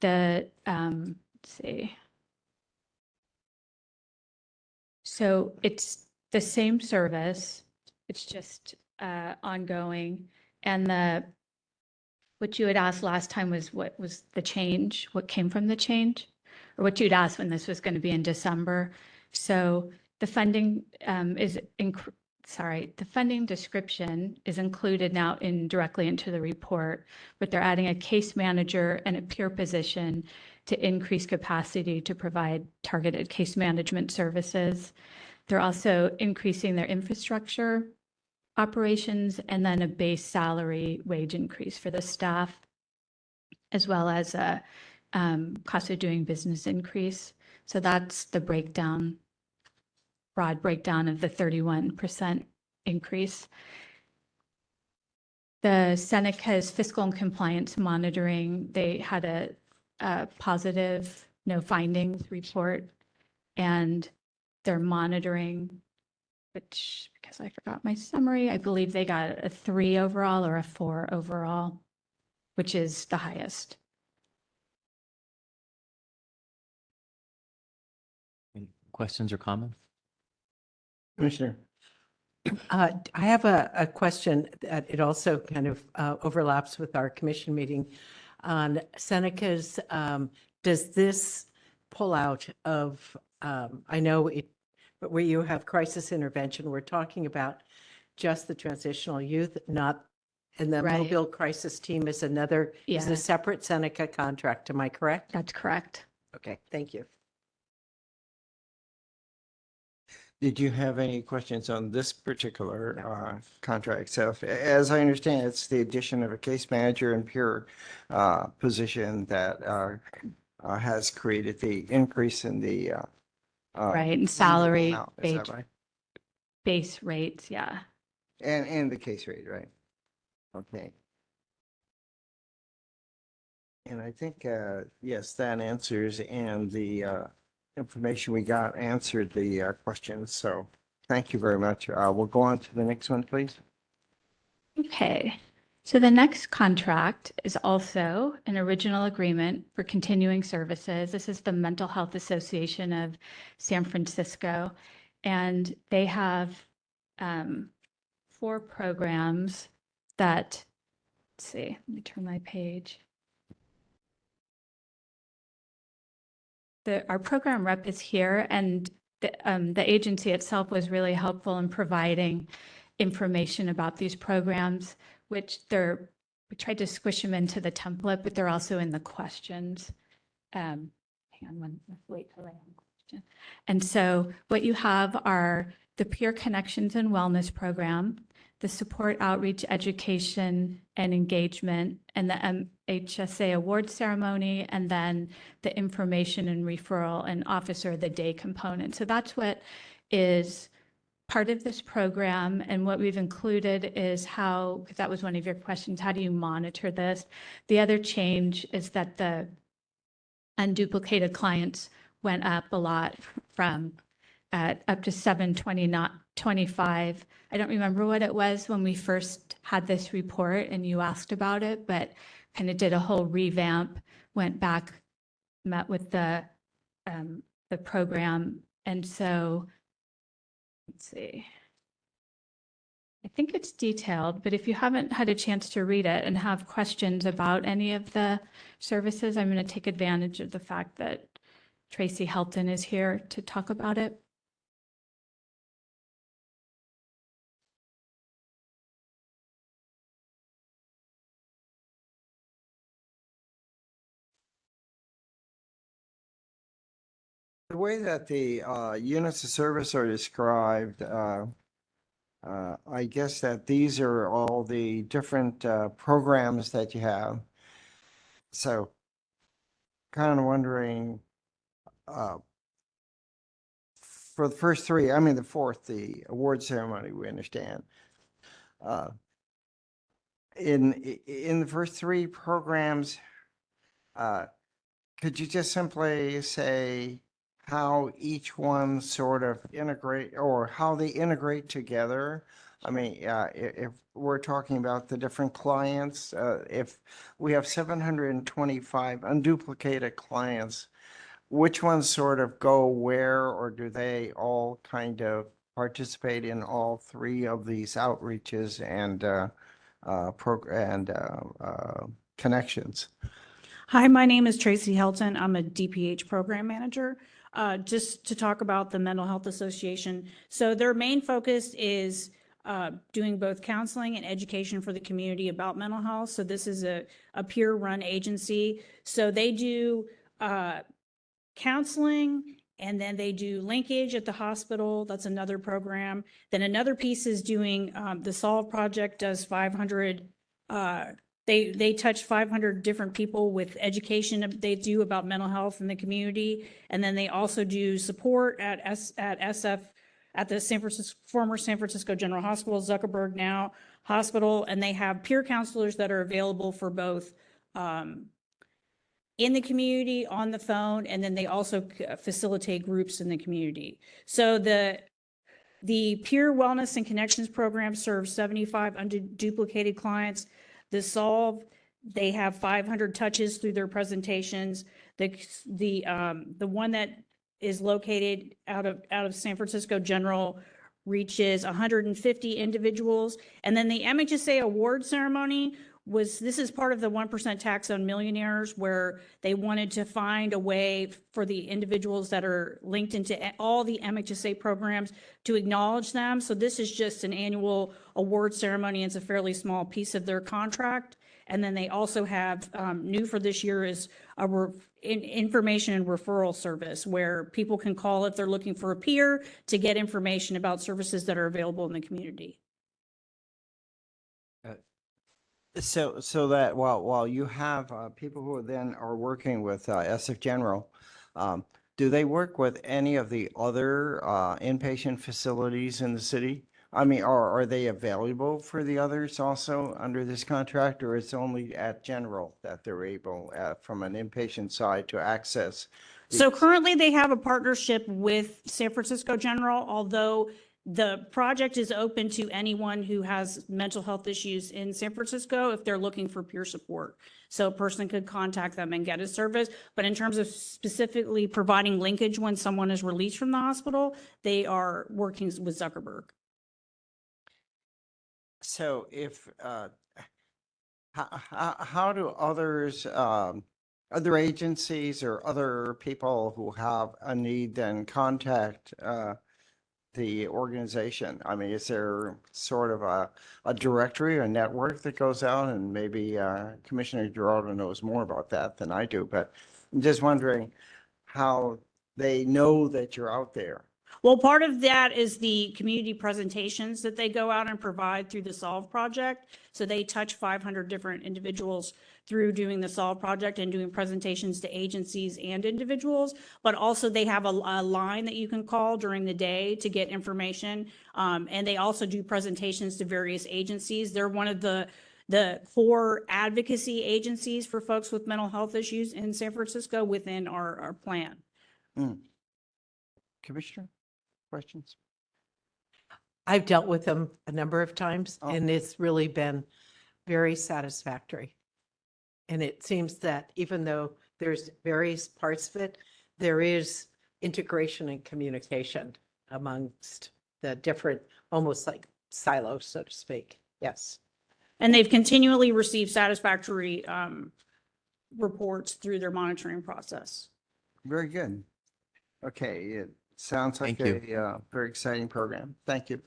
Let's see. So it's the same service, it's just ongoing. And what you had asked last time was what was the change, what came from the change? Or what you'd asked when this was going to be in December. So the funding the funding description is included now directly into the report, but they're adding a case manager and a peer position to increase capacity to provide targeted case management services. They're also increasing their infrastructure operations and then a base salary wage increase for the staff, as well as a cost of doing business increase. So that's the breakdown, broad breakdown of the 31% increase. The Seneca's fiscal and compliance monitoring, they had a positive no findings report, and they're monitoring, which, because I forgot my summary, I believe they got a 3 overall or a 4 overall, which is the highest. Any questions or comments? Commissioner. I have a question that it also kind of overlaps with our commission meeting on Seneca's. Does this pull out of, I know it, but where you have crisis intervention, we're talking about just the transitional youth, not, and the Right. mobile crisis team is another, is Yeah. a separate Seneca contract. Am I correct? That's correct. Okay, thank you. Did you have any questions on this particular contract itself? As I understand, it's the addition of a case manager and peer position that has created the increase in the Right, and salary, amount. Is that base, right? base rates, yeah. And the case rate, right? Okay. And I think, yes, that answers, and the information we got answered the questions. So thank you very much. We'll go on to the next one, please. Okay, so the next contract is also an original agreement for continuing services. This is the Mental Health Association of San Francisco, and they have 4 programs that, let's see, let me turn my page. Our program rep is here, and the agency itself was really helpful in providing information about these programs, which we tried to squish them into the template, but they're also in the questions. Hang on, wait till I have a question. And so what you have are the Peer Connections and Wellness Program, the Support Outreach Education and Engagement, and the MHSA Award Ceremony, and then the Information and Referral and Officer of the Day component. So that's what is part of this program. And what we've included is how, because that was one of your questions, how do you monitor this? The other change is that the unduplicated clients went up a lot from up to 720, not 25. I don't remember what it was when we first had this report and you asked about it, but kind of did a whole revamp, went back, met with the program. And so, let's see. I think it's detailed, but if you haven't had a chance to read it and have questions about any of the services, I'm going to take advantage of the fact that Tracy Helton is here to talk about it. The way that the units of service are described, I guess that these are all the different programs that you have. So kind of wondering, uh, for the first three, I mean, the fourth, the award ceremony, we understand. Uh, in the first three programs, uh, could you just simply say how each one sort of integrate or how they integrate together? I mean, if we're talking about the different clients, if we have 725 unduplicated clients, which ones sort of go where, or do they all kind of participate in all three of these outreaches and connections? Hi, my name is Tracy Helton. I'm a DPH program manager. Just to talk about the Mental Health Association. So their main focus is doing both counseling and education for the community about mental health. So this is a peer-run agency. So they do counseling, and then they do linkage at the hospital. That's another program. Then another piece is doing the Solve Project does 500 they touch 500 different people with education they do about mental health in the community. And then they also do support at SF, at the former San Francisco General Hospital, Zuckerberg now hospital. And they have peer counselors that are available for both in the community, on the phone, and then they also facilitate groups in the community. So the Peer Wellness and Connections program serves 75 unduplicated clients. The Solve, they have 500 touches through their presentations. The one that is located out of San Francisco General reaches 150 individuals. And then the MHSA award ceremony this is part of the 1% tax on millionaires, where they wanted to find a way for the individuals that are linked into all the MHSA programs to acknowledge them. So this is just an annual award ceremony. It's a fairly small piece of their contract. And then they also have, new for this year is information and referral service, where people can call if they're looking for a peer to get information about services that are available in the community. So that while you have people who then are working with SF General, do they work with any of the other inpatient facilities in the city? I mean, are they available for the others also under this contract, or it's only at General that they're able, from an inpatient side, to access? So these? currently they have a partnership with San Francisco General, although the project is open to anyone who has mental health issues in San Francisco if they're looking for peer support. So a person could contact them and get a service. But in terms of specifically providing linkage when someone is released from the hospital, they are working with Zuckerberg. So if, how do others, other agencies or other people who have a need then contact the organization? I mean, is there sort of a directory, a network that goes out, and maybe Commissioner Giraldo knows more about that than I do, but I'm just wondering how they know that you're out there. Well, part of that is the community presentations that they go out and provide through the Solve Project. So they touch 500 different individuals through doing the Solve Project and doing presentations to agencies and individuals. But also they have a line that you can call during the day to get information. And they also do presentations to various agencies. They're one of the core advocacy agencies for folks with mental health issues in San Francisco within our plan. Commissioner, questions? I've dealt with them a number of times, Oh. and it's really been very satisfactory. And it seems that even though there's various parts of it, there is integration and communication amongst the different, almost like silos, so to speak. Yes. And they've continually received satisfactory reports through their monitoring process. Very good. Okay, it sounds like Thank a very exciting program. Thank you.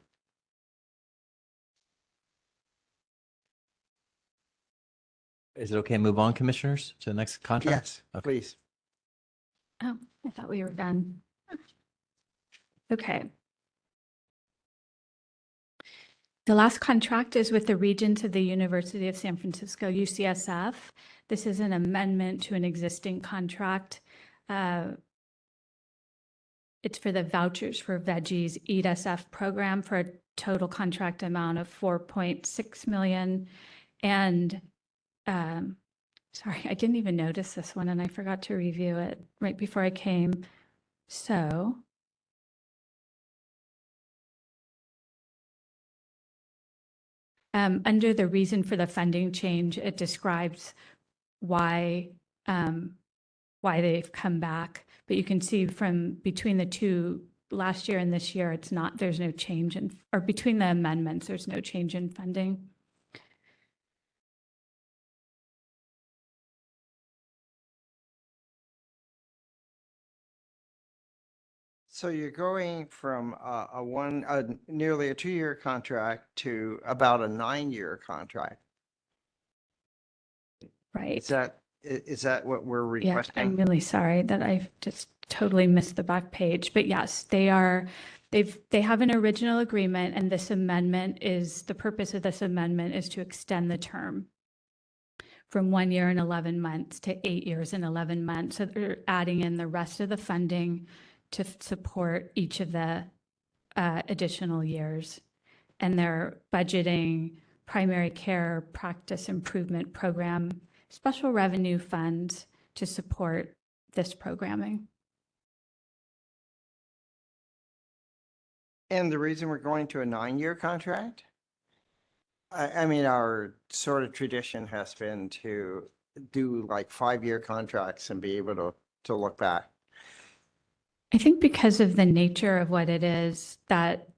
Is it okay to move on, commissioners, to the next contract? Yes, Okay. please. Oh, I thought we were done. Okay. The last contract is with the Regents of the University of San Francisco, UCSF. This is an amendment to an existing contract. It's for the Vouchers for Veggies Eat SF program for a total contract amount of 4.6 million. And sorry, I didn't even notice this one and I forgot to review it right before I came. So under the reason for the funding change, it describes why they've come back. But you can see from between the two, last year and this year, there's no change in, or between the amendments, there's no change in funding. So you're going from nearly a 2-year contract to about a 9-year contract. Right. Is that what we're Yeah, requesting? I'm really sorry that I've just totally missed the back page, but yes, they have an original agreement, and the purpose of this amendment is to extend the term from 1 year and 11 months to 8 years and 11 months. So they're adding in the rest of the funding to support each of the additional years. And they're budgeting primary care practice improvement program, special revenue funds to support this programming. And the reason we're going to a 9-year contract? I mean, our sort of tradition has been to do like 5-year contracts and be able to look back. I think because of the nature of what it is, that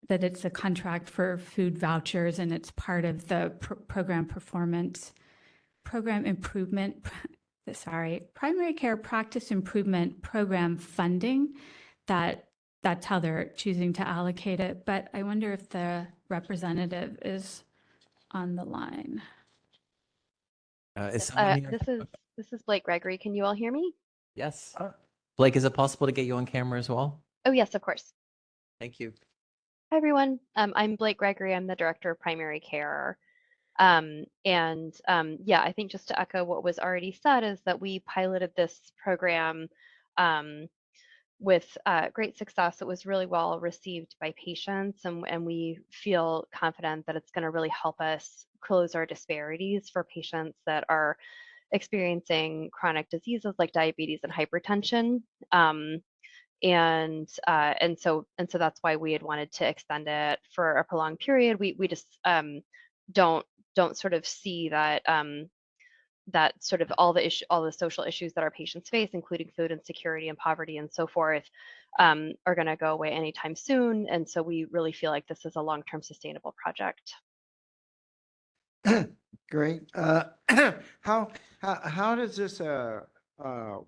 it's a contract for food vouchers and it's part of the program improvement, primary care practice improvement program funding, that's how they're choosing to allocate it. But I wonder if the representative is on the line. Is someone here? This is Blake Gregory. Can you all hear me? Yes. Blake, is it possible to get you on camera as well? Oh, yes, of course. Thank you. Hi, everyone. I'm Blake Gregory. I'm the Director of Primary Care. Yeah, I think just to echo what was already said is that we piloted this program with great success. It was really well received by patients, and we feel confident that it's going to really help us close our disparities for patients that are experiencing chronic diseases like diabetes and hypertension. So that's why we had wanted to extend it for a prolonged period. We just don't sort of see that that sort of all the social issues that our patients face, including food insecurity and poverty and so forth, are going to go away anytime soon. And so we really feel like this is a long-term sustainable project. Great. How does this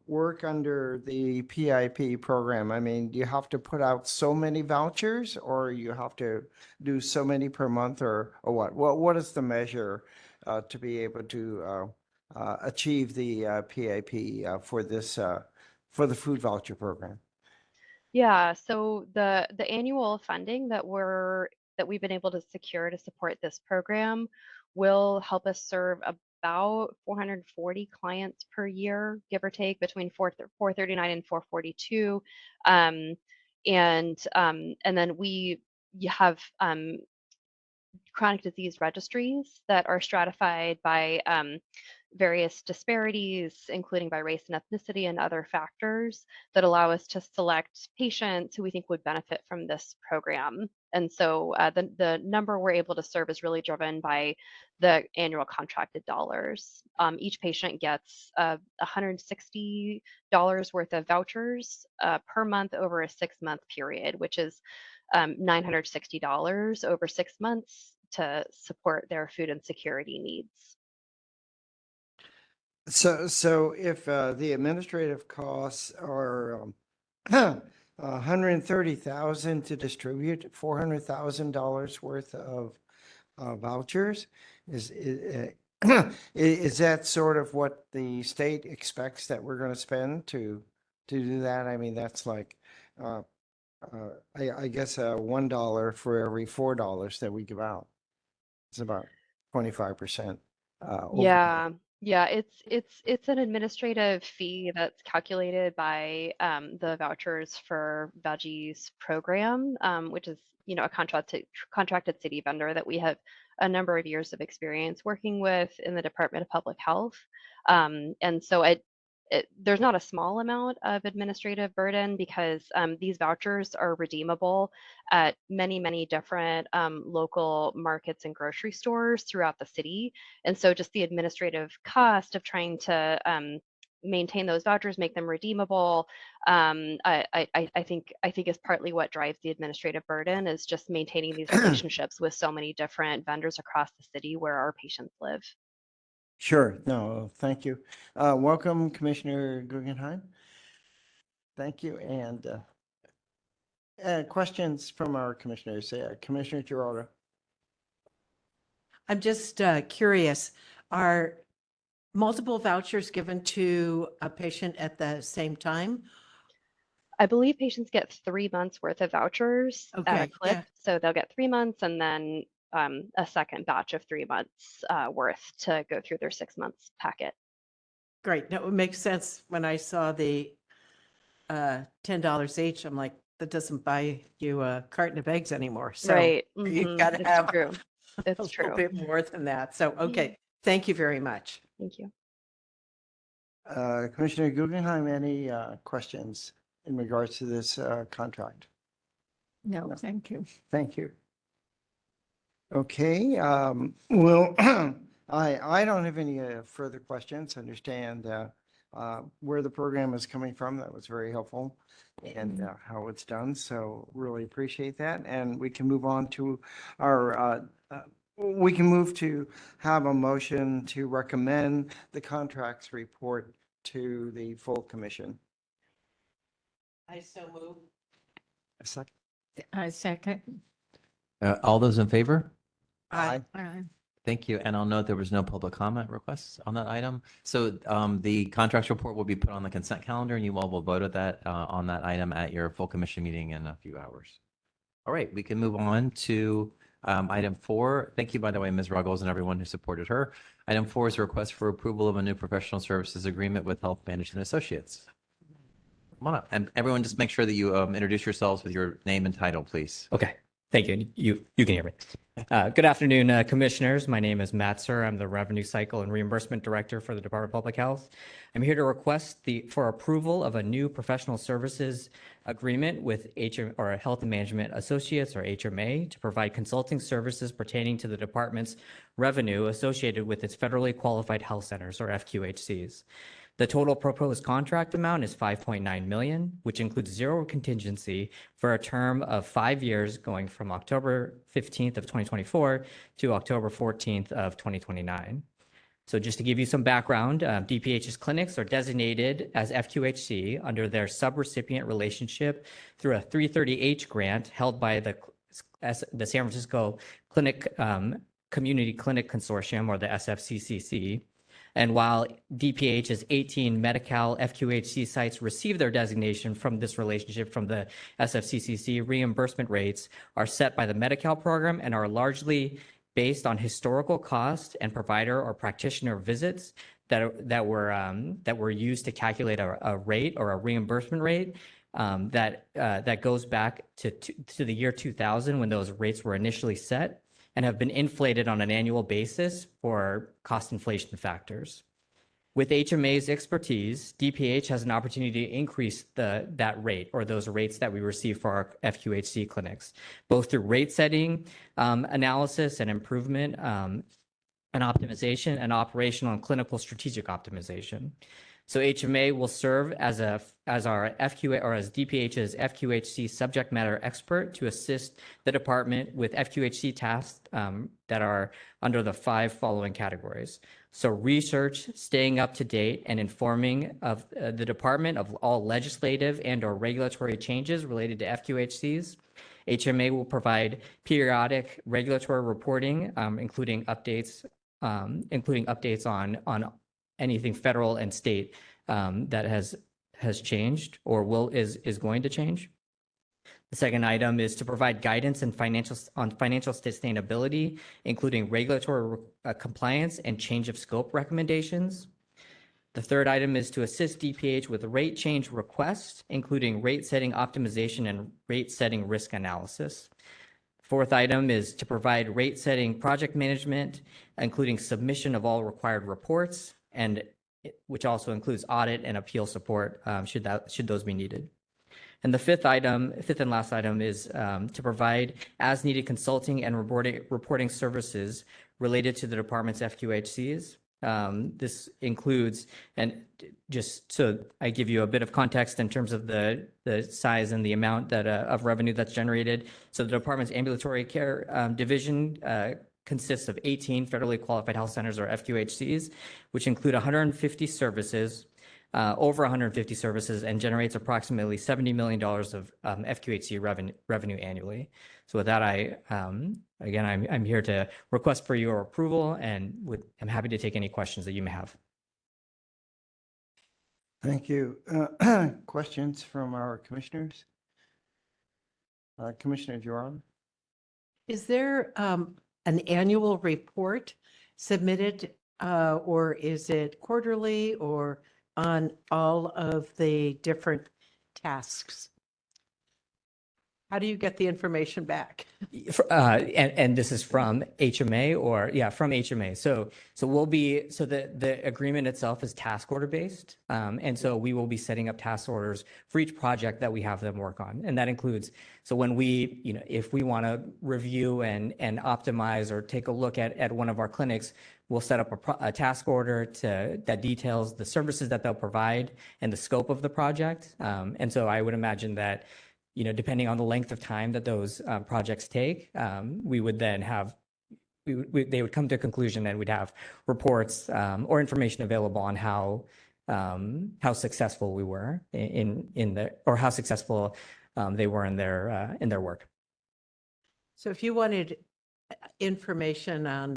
work under the PIP program? I mean, do you have to put out so many vouchers, or you have to do so many per month, or what? What is the measure to be able to achieve the PIP for this for the food voucher program? Yeah, so the annual funding that we've been able to secure to support this program will help us serve about 440 clients per year, give or take, between 439 and 442. And then we have chronic disease registries that are stratified by various disparities, including by race and ethnicity and other factors that allow us to select patients who we think would benefit from this program. And so the number we're able to serve is really driven by the annual contracted dollars. Each patient gets $160 worth of vouchers per month over a 6-month period, which is $960 over 6 months to support their food insecurity needs. So if the administrative costs are $130,000 to distribute $400,000 worth of vouchers, is that sort of what the state expects that we're going to spend to do that? I mean, that's like I guess $1 for every $4 that we give out. It's about 25%. Yeah, yeah, it's an administrative fee that's calculated by the Vouchers for Veggies program, which is, you know, a contracted city vendor that we have a number of years of experience working with in the Department of Public Health. And so there's not a small amount of administrative burden because these vouchers are redeemable at many, many different local markets and grocery stores throughout the city. And so just the administrative cost of trying to maintain those vouchers, make them redeemable, I think is partly what drives the administrative burden, is just maintaining these relationships with so many different vendors across the city where our patients live. Sure. No, thank you. Welcome, Commissioner Guggenheim. Thank you. And questions from our commissioners. Commissioner Girardo. I'm just curious, are multiple vouchers given to a patient at the same time? I believe patients get 3 months worth of vouchers at a Okay, clip. yeah. So they'll get 3 months and then a second batch of 3 months worth to go through their 6 months packet. Great. That would make sense. When I saw the $10 each, I'm like, that doesn't buy you a carton of eggs anymore. So Right. you've Mhm. got to It's have true. a It's little true. bit more than that. So, okay. Thank you very much. Thank you. Commissioner Guggenheim, any questions in regards to this contract? No, thank you. Thank you. Okay, well, I don't have any further questions. Understand where the program is coming from. That was very helpful, and how it's done. So really appreciate that. And we can move on to our, we can move to have a motion to recommend the contracts report to the full commission. I so move. A second. I second. All those in favor? Aye. Thank you. And I'll note there was no public comment requests on that item. So the contracts report will be put on the consent calendar and you all will vote at that on that item at your full commission meeting in a few hours. All right, we can move on to item 4. Thank you, by the way, Ms. Ruggles and everyone who supported her. Item 4 is a request for approval of a new professional services agreement with Health Management Associates. Come on up. And everyone just make sure that you introduce yourselves with your name and title, please. Okay, thank you. You can hear me. Good afternoon, commissioners. My name is Matt Sir. I'm the Revenue Cycle and Reimbursement Director for the Department of Public Health. I'm here to request for approval of a new professional services agreement with Health and Management Associates, or HMA, to provide consulting services pertaining to the department's revenue associated with its federally qualified health centers, or FQHCs. The total proposed contract amount is $5.9 million, which includes zero contingency for a term of 5 years going from October 15th of 2024 to October 14th of 2029. So just to give you some background, DPH's clinics are designated as FQHC under their subrecipient relationship through a 330H grant held by the San Francisco Community Clinic Consortium, or the SFCCC. And while DPH's 18 Medi-Cal FQHC sites receive their designation from this relationship from the SFCCC, reimbursement rates are set by the Medi-Cal program and are largely based on historical cost and provider or practitioner visits that were used to calculate a rate, or a reimbursement rate that goes back to the year 2000, when those rates were initially set, and have been inflated on an annual basis for cost inflation factors. With HMA's expertise, DPH has an opportunity to increase that rate, or those rates that we receive for our FQHC clinics, both through rate setting, analysis and improvement, and optimization, and operational and clinical strategic optimization. So HMA will serve as our FQA, or as DPH's FQHC subject matter expert, to assist the department with FQHC tasks that are under the 5 following categories. So research, staying up to date, and informing of the department of all legislative and or regulatory changes related to FQHCs. HMA will provide periodic regulatory reporting, including updates on anything federal and state that has changed or is going to change. The second item is to provide guidance and on financial sustainability, including regulatory compliance and change of scope recommendations. The third item is to assist DPH with rate change requests, including rate setting optimization and rate setting risk analysis. Fourth item is to provide rate setting project management, including submission of all required reports, and which also includes audit and appeal support should those be needed. And the fifth and last item is to provide as needed consulting and reporting services related to the department's FQHCs. This includes, and just so I give you a bit of context in terms of the size and the amount that of revenue that's generated. So the department's ambulatory care division consists of 18 federally qualified health centers, or FQHCs, which include 150 services, over 150 services, and generates approximately $70 million of FQHC revenue annually. So with that, I'm here to request for your approval, and I'm happy to take any questions that you may have. Thank you. Questions from our commissioners? Commissioner Giron? Is there an annual report submitted, or is it quarterly, or on all of the different tasks? How do you get the information back? And this is from HMA, or from HMA. So the agreement itself is task order based. And so we will be setting up task orders for each project that we have them work on. And that includes, so when we, if we want to review and optimize or take a look at one of our clinics, we'll set up a task order that details the services that they'll provide and the scope of the project. And so I would imagine that, depending on the length of time that those projects take, we would then have, they would come to a conclusion, and we'd have reports or information available on how successful we were or how successful they were in their work. So if you wanted information on,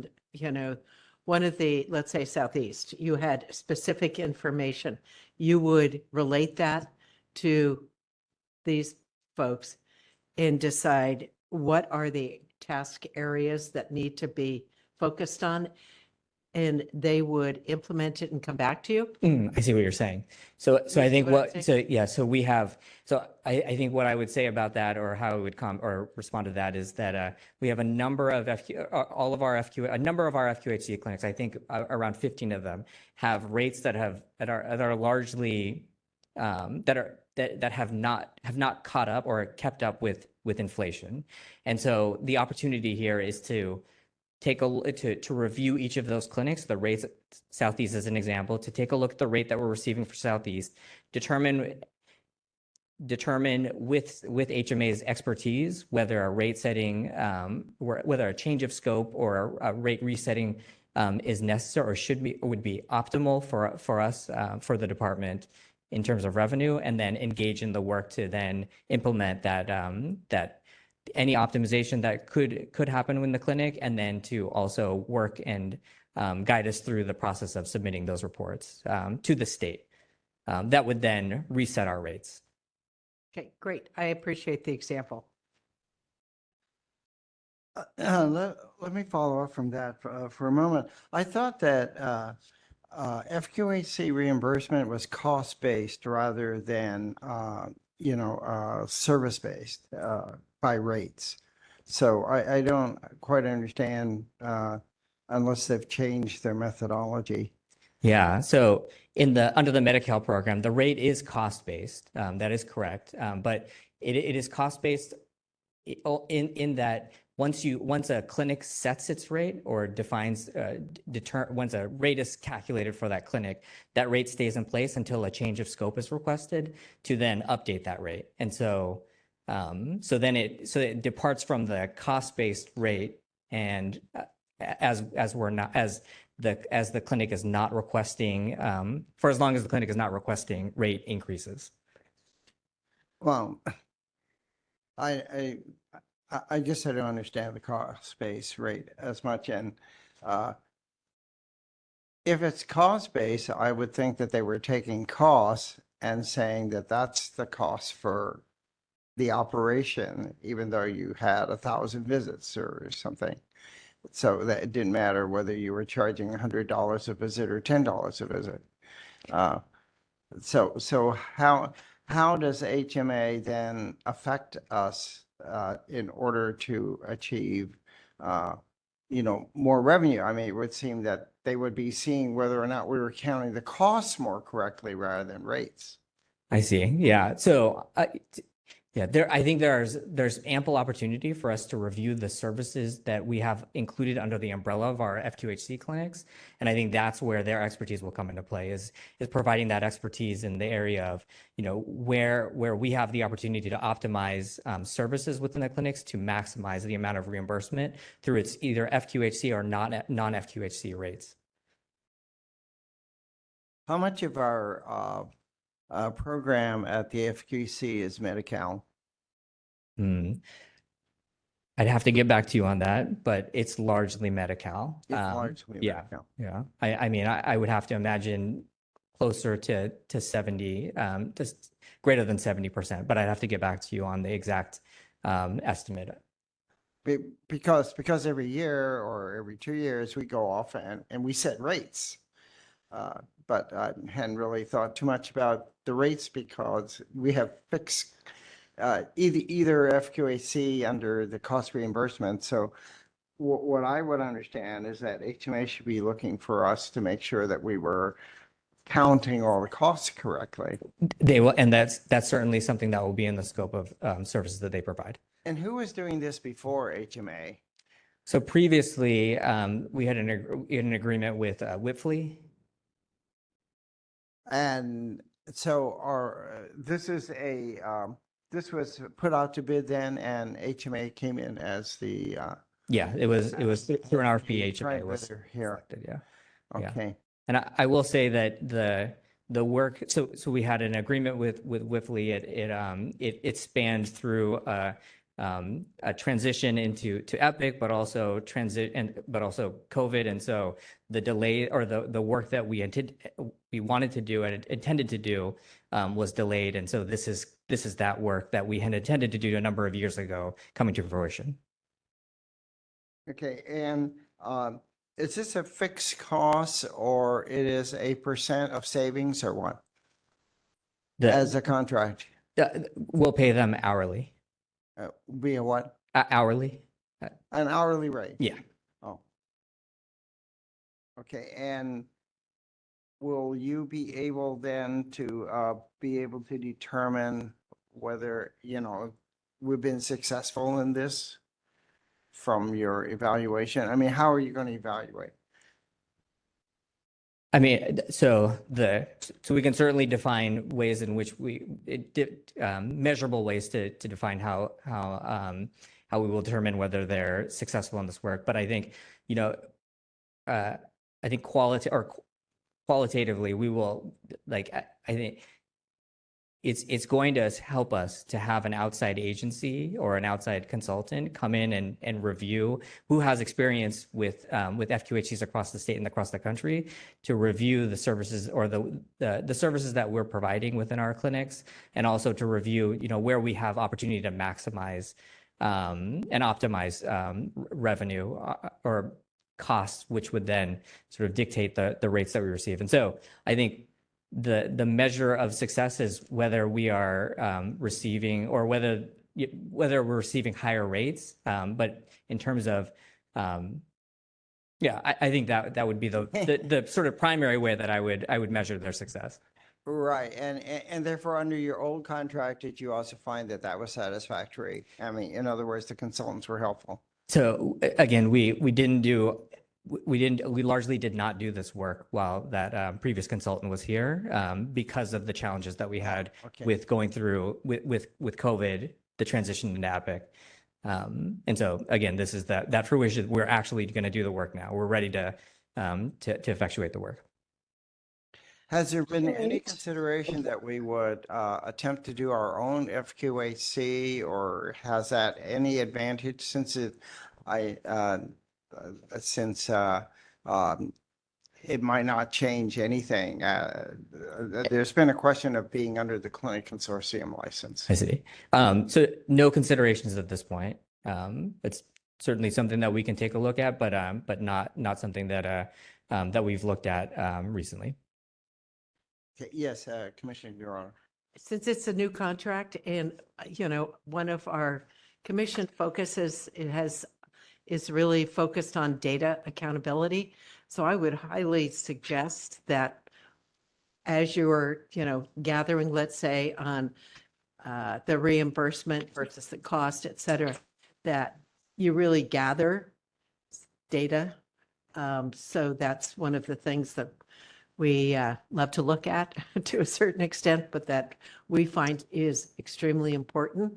one of the, let's say Southeast, you had specific information, you would relate that to these folks and decide what are the task areas that need to be focused on, and they would implement it and come back to you? I see what you're saying. So I see think what I'm I think what I would say about that, or how I would respond to that, is that we have a number of a number of our FQHC clinics. I think around 15 of them have rates that are largely that have not caught up or kept up with inflation. And so the opportunity here is to to review each of those clinics, the rates, Southeast as an example, to take a look at the rate that we're receiving for Southeast, determine with HMA's expertise whether a rate setting, whether a change of scope or a rate resetting is necessary or would be optimal for us, for the department in terms of revenue, and then engage in the work to then implement that any optimization that could happen in the clinic, and then to also work and guide us through the process of submitting those reports to the state. That would then reset our rates. Okay, great. I appreciate the example. Let me follow up from that for a moment. I thought that FQHC reimbursement was cost-based rather than, service-based by rates. So I don't quite understand unless they've changed their methodology. Yeah, so under the Medi-Cal program, the rate is cost-based. That is correct. But it is cost-based in that once a clinic sets its rate or defines, once a rate is calculated for that clinic, that rate stays in place until a change of scope is requested to then update that rate. And so it departs from the cost-based rate, and as the clinic is not requesting, for as long as the clinic is not requesting rate increases. Well, I guess I don't understand the cost-based rate as much. And if it's cost-based, I would think that they were taking costs and saying that that's the cost for the operation, even though you had 1,000 visits or something. So that it didn't matter whether you were charging $100 a visit or $10 a visit. So how does HMA then affect us in order to achieve, more revenue? I mean, it would seem that they would be seeing whether or not we were counting the costs more correctly rather than rates. I see. Yeah. So, I think there's ample opportunity for us to review the services that we have included under the umbrella of our FQHC clinics. And I think that's where their expertise will come into play is providing that expertise in the area of, where we have the opportunity to optimize services within the clinics to maximize the amount of reimbursement through its either FQHC or non-FQHC rates. How much of our program at the FQC is Medi-Cal? I'd have to get back to you on that, but it's largely Medi-Cal. It's largely yeah. Medi-Cal. Yeah. I mean, I would have to imagine closer to 70, just greater than 70%, but I'd have to get back to you on the exact estimate. Because every year or every 2 years, we go off and we set rates. But I hadn't really thought too much about the rates because we have fixed either FQAC under the cost reimbursement. So what I would understand is that HMA should be looking for us to make sure that we were counting all the costs correctly. They will, and that's certainly something that will be in the scope of services that they provide. And who was doing this before HMA? So previously, we had an agreement with Whitfley. And so this was put out to bid then, and HMA came in as the Yeah, it was through an RFP. HMA right was with here. selected, yeah. Okay. And I will say that the work, so we had an agreement with Whitfley. It spanned through a transition into Epic, but also COVID. And so the delay or the work that we wanted to do and intended to do was delayed. And so this is that work that we had intended to do a number of years ago coming to fruition. Okay, and is this a fixed cost or it is a % of savings or what? As a contract? We'll pay them hourly. Via what? Hourly. An hourly rate? Yeah. Oh. Okay, and will you be able then to be able to determine whether, we've been successful in this from your evaluation? I mean, how are you going to evaluate? I mean, so we can certainly define ways in which measurable ways to define how we will determine whether they're successful in this work. But I think, qualitatively, we will I think it's going to help us to have an outside agency or an outside consultant come in and review who has experience with FQHCs across the state and across the country to review the services or the services that we're providing within our clinics, and also to review, where we have opportunity to maximize and optimize revenue or costs, which would then sort of dictate the rates that we receive. And so I think the measure of success is whether we are receiving or whether we're receiving higher rates. But in terms of, I think that would be the sort of primary way that I would measure their success. Right, and therefore, under your old contract, did you also find that was satisfactory? I mean, in other words, the consultants were helpful. So again, we largely did not do this work while that previous consultant was here because of the challenges that we had with going through with COVID, the transition into Epic. And so again, this is that fruition. We're actually going to do the work now. We're ready to effectuate the work. Has there been any consideration that we would attempt to do our own FQHC, or has that any advantage since it might not change anything. There's been a question of being under the clinic consortium license. I see. So no considerations at this point. It's certainly something that we can take a look at, but not something that that we've looked at recently. Okay, yes, Commissioner Guerrero. Since it's a new contract and, one of our commission focuses, is really focused on data accountability. So I would highly suggest that as you're, gathering, let's say, on the reimbursement versus the cost, et cetera, that you really gather data. So that's one of the things that we love to look at to a certain extent, but that we find is extremely important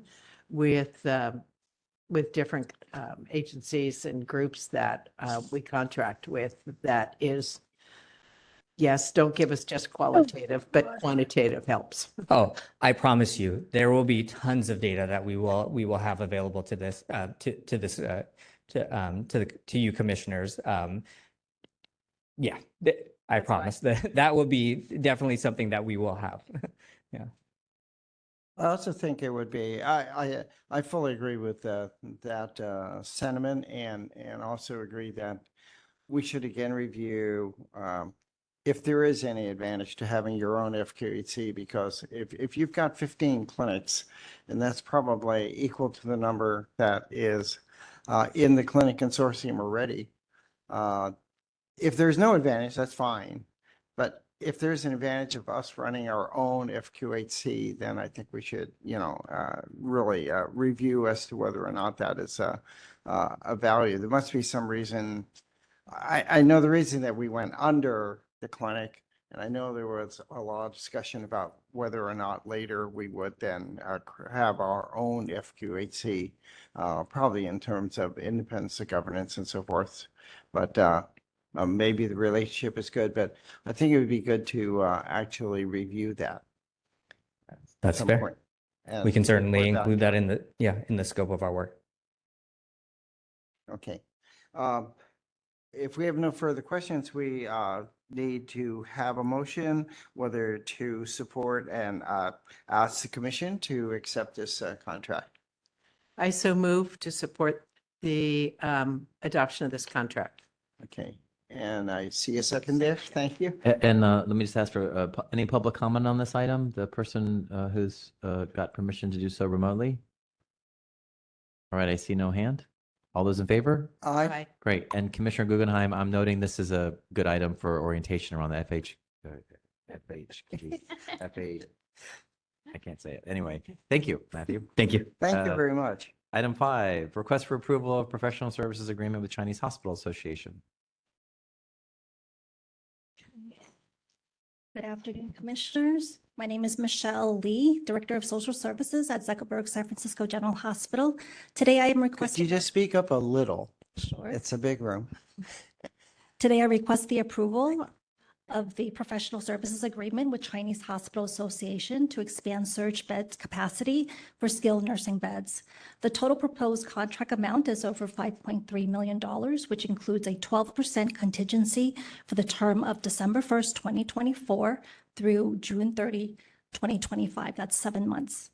with different agencies and groups that we contract with. That is, yes, don't give us just qualitative, but quantitative helps. Oh, I promise you, there will be tons of data that we will have available to this to you commissioners. Yeah, I That's fine. promise that will be definitely something that we will have. Yeah. I also think it would be, I fully agree with that sentiment and also agree that we should again review if there is any advantage to having your own FQHC, because if you've got 15 clinics, and that's probably equal to the number that is in the clinic consortium already, if there's no advantage, that's fine. But if there's an advantage of us running our own FQHC, then I think we should, really review as to whether or not that is a value. There must be some reason. I know the reason that we went under the clinic, and I know there was a lot of discussion about whether or not later we would then have our own FQHC, probably in terms of independence of governance and so forth. But maybe the relationship is good, but I think it would be good to actually review that. at That's some fair. point and We can certainly report back. include that in the scope of our work. Okay. If we have no further questions, we need to have a motion whether to support and ask the commission to accept this contract. I so move to support the adoption of this contract. Okay, and I see a second there. Thank you. And let me just ask for any public comment on this item? The person who's got permission to do so remotely? All right, I see no hand. All those in favor? Aye. Great. And Commissioner Guggenheim, I'm noting this is a good item for orientation around the I can't say it. Anyway, thank you, Matthew. Thank you. Thank you Uh, very much. Item 5, request for approval of professional services agreement with Chinese Hospital Association. Good afternoon, Commissioners. My name is Michelle Lee, Director of Social Services at Zuckerberg San Francisco General Hospital. Today I am Could you requesting. just speak up a little? Sure. It's a big room. Today I request the approval of the professional services agreement with Chinese Hospital Association to expand surge beds capacity for skilled nursing beds. The total proposed contract amount is over $5.3 million, which includes a 12% contingency for the term of December 1st, 2024 through June 30, 2025. That's 7 months.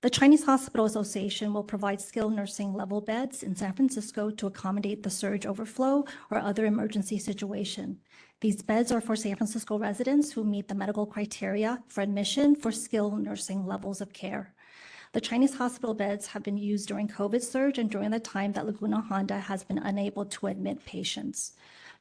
The Chinese Hospital Association will provide skilled nursing level beds in San Francisco to accommodate the surge overflow or other emergency situation. These beds are for San Francisco residents who meet the medical criteria for admission for skilled nursing levels of care. The Chinese hospital beds have been used during COVID surge and during the time that Laguna Honda has been unable to admit patients.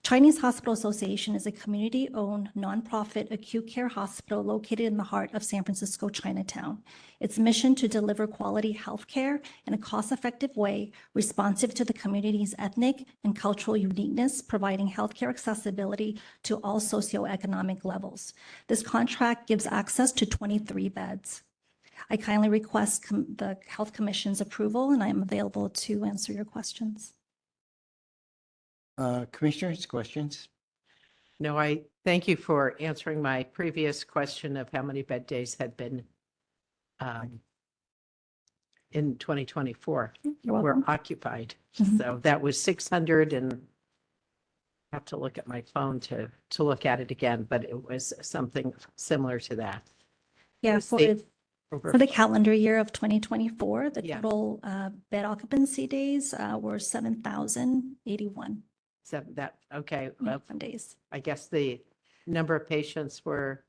Chinese Hospital Association is a community-owned nonprofit acute care hospital located in the heart of San Francisco, Chinatown. Its mission to deliver quality health care in a cost-effective way, responsive to the community's ethnic and cultural uniqueness, providing healthcare accessibility to all socioeconomic levels. This contract gives access to 23 beds. I kindly request the Health Commission's approval, and I am available to answer your questions. Commissioners, questions? No, I thank you for answering my previous question of how many bed days had been in 2024 You're were welcome. occupied. Mhm. So that was 600 and have to look at my phone to look at it again, but it was something similar to that. Yeah, Was the- for the calendar year of 2024, the Yeah. total bed occupancy days were 7,081 So that, okay, well, days. I guess the number of patients were,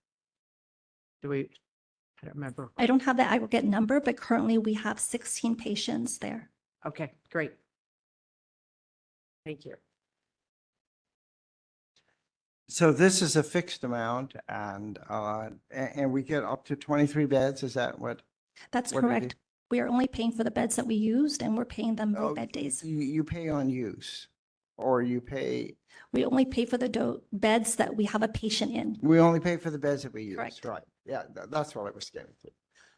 I don't remember. I don't have the aggregate number, but currently we have 16 patients there. Okay, great. Thank you. So this is a fixed amount and we get up to 23 beds. Is that what? That's What did correct. We are only paying for the beds that we used and we're paying them more Oh, bed days. You pay on use or you pay, We only pay for the beds that we have a patient in, we only pay for the beds that we use, Correct. right? Yeah, that's what I was getting to.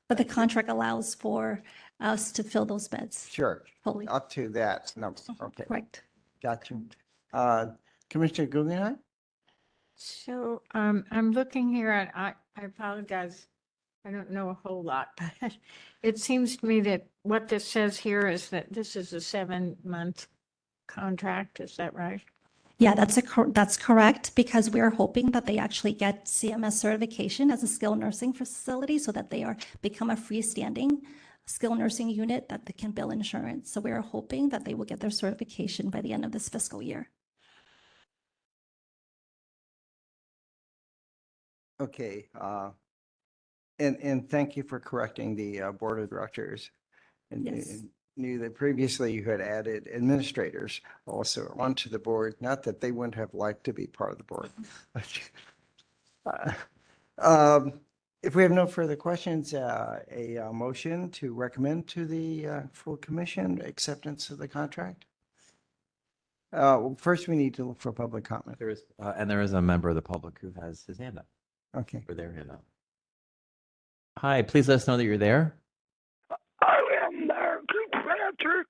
but the Thank you. contract allows for us to fill those beds Sure, fully. up to that number. Okay, Correct. got you. Commissioner Guggenheim? So I'm looking here at, I apologize. I don't know a whole lot, but it seems to me that what this says here is that this is a 7-month contract. Is that right? Yeah, that's correct, because we are hoping that they actually get CMS certification as a skilled nursing facility so that they become a freestanding skilled nursing unit that they can bill insurance. So we are hoping that they will get their certification by the end of this fiscal year. Okay, and thank you for correcting the board of directors. And Yes. knew that previously you had added administrators also onto the board, not that they wouldn't have liked to be part of the board. If we have no further questions, a motion to recommend to the full commission acceptance of the contract? First, we need to look for public comment. There is, and there is a member of the public who has his hand up, Okay. or their hand up. Hi, please let us know that you're there. I am there, Patrick.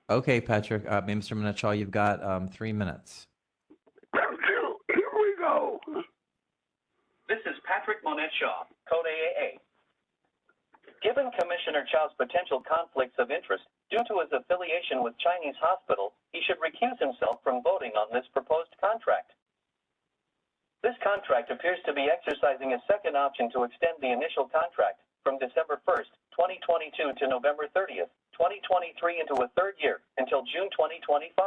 Okay, Patrick, Mr. Minetshaw, you've got 3 minutes. Thank you. Here we go. This is Patrick Monetshaw, Code AAA. Given Commissioner Chow's potential conflicts of interest due to his affiliation with Chinese Hospital, he should recuse himself from voting on this proposed contract. This contract appears to be exercising a second option to extend the initial contract from December 1st, 2022 to November 30th, 2023 into a third year until June 2025.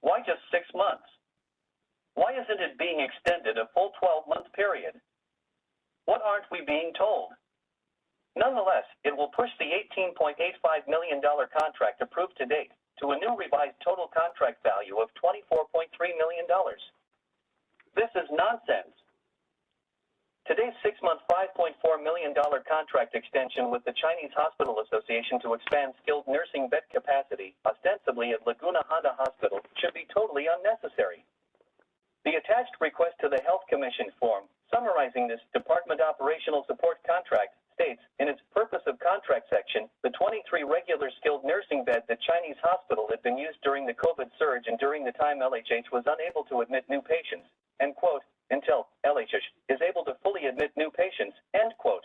Why just 6 months? Why isn't it being extended a full 12-month period? What aren't we being told? Nonetheless, it will push the $18.85 million contract approved to date to a new revised total contract value of $24.3 million. This is nonsense. Today's 6-month, $5.4 million contract extension with the Chinese Hospital Association to expand skilled nursing bed capacity, ostensibly at Laguna Honda Hospital, should be totally unnecessary. The attached request to the Health Commission form, summarizing this Department Operational Support contract, states, in its purpose of contract section, the 23 regular skilled nursing beds at Chinese Hospital had been used during the COVID surge and during the time LHH was unable to admit new patients, end quote, until LHH is able to fully admit new patients, end quote.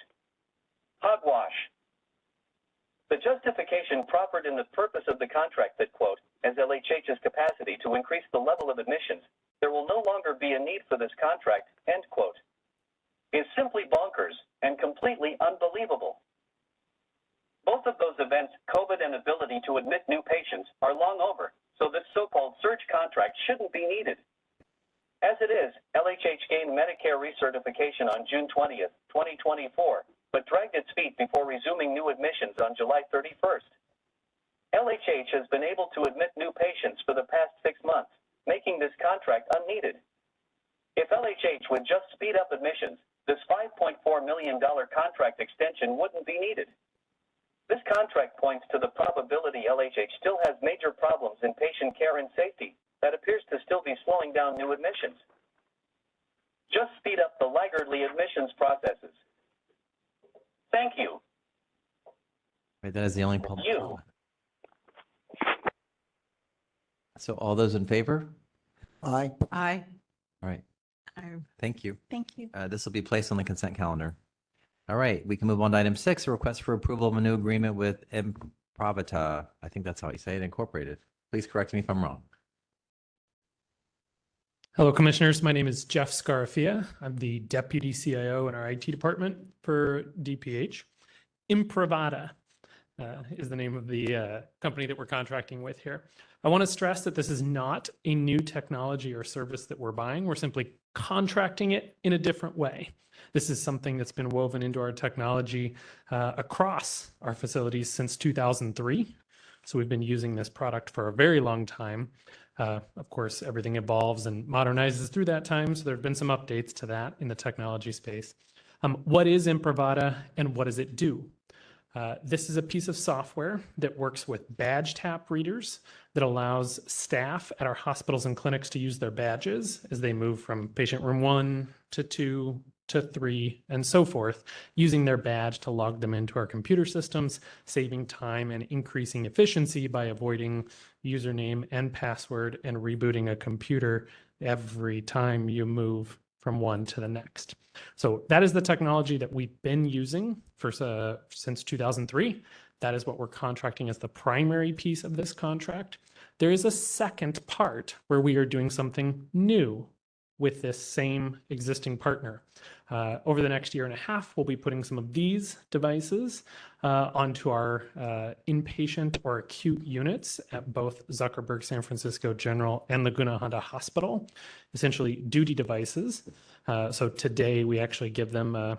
Hogwash. The justification proffered in the purpose of the contract that, quote, as LHH's capacity to increase the level of admissions, there will no longer be a need for this contract, end quote, is simply bonkers and completely unbelievable. Both of those events, COVID and ability to admit new patients, are long over, so this so-called surge contract shouldn't be needed. As it is, LHH gained Medicare recertification on June 20th, 2024, but dragged its feet before resuming new admissions on July 31st. LHH has been able to admit new patients for the past 6 months, making this contract unneeded. If LHH would just speed up admissions, this $5.4 million contract extension wouldn't be needed. This contract points to the probability LHH still has major problems in patient care and safety that appears to still be slowing down new admissions. Just speed up the laggardly admissions processes. Thank you. Right, that is the only public You. comment. So all those in favor? Aye. Aye. All right, I'm thank you. Thank you. This will be placed on the consent calendar. All right, we can move on to item 6, a request for approval of a new agreement with Improvita. I think that's how you say it, Incorporated. Please correct me if I'm wrong. Hello, Commissioners. My name is Jeff Scarafia. I'm the Deputy CIO in our IT department for DPH. Imprivata is the name of the company that we're contracting with here. I want to stress that this is not a new technology or service that we're buying. We're simply contracting it in a different way. This is something that's been woven into our technology across our facilities since 2003. So we've been using this product for a very long time. Of course, everything evolves and modernizes through that time. So there have been some updates to that in the technology space. What is Imprivata and what does it do? This is a piece of software that works with badge tap readers that allows staff at our hospitals and clinics to use their badges as they move from patient room 1 to 2 to 3 and so forth, using their badge to log them into our computer systems, saving time and increasing efficiency by avoiding username and password and rebooting a computer every time you move from one to the next. So that is the technology that we've been using for since 2003. That is what we're contracting as the primary piece of this contract. There is a second part where we are doing something new with this same existing partner. Over the next year and a half, we'll be putting some of these devices onto our inpatient or acute units at both Zuckerberg San Francisco General and Laguna Honda Hospital, essentially duty devices. So today we actually give them a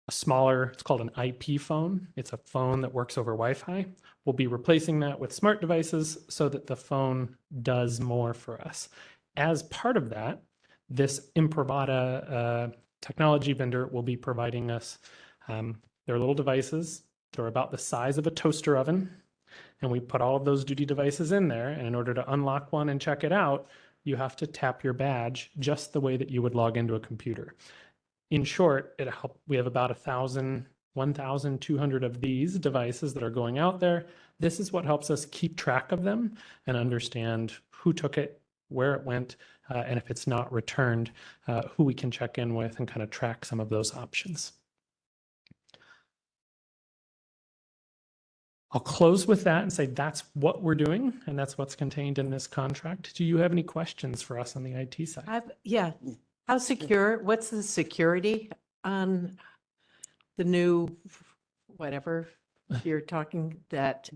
smaller, it's called an IP phone. It's a phone that works over Wi-Fi. We'll be replacing that with smart devices so that the phone does more for us. As part of that, this Imprivata technology vendor will be providing us their little devices. They're about the size of a toaster oven. And we put all of those duty devices in there. And in order to unlock one and check it out, you have to tap your badge just the way that you would log into a computer. In short, we have about 1,200 of these devices that are going out there. This is what helps us keep track of them and understand who took it, where it went, and if it's not returned, who we can check in with and kind of track some of those options. I'll close with that and say that's what we're doing and that's what's contained in this contract. Do you have any questions for us on the IT side? Yeah. How secure, what's the security on the new, whatever you're talking that,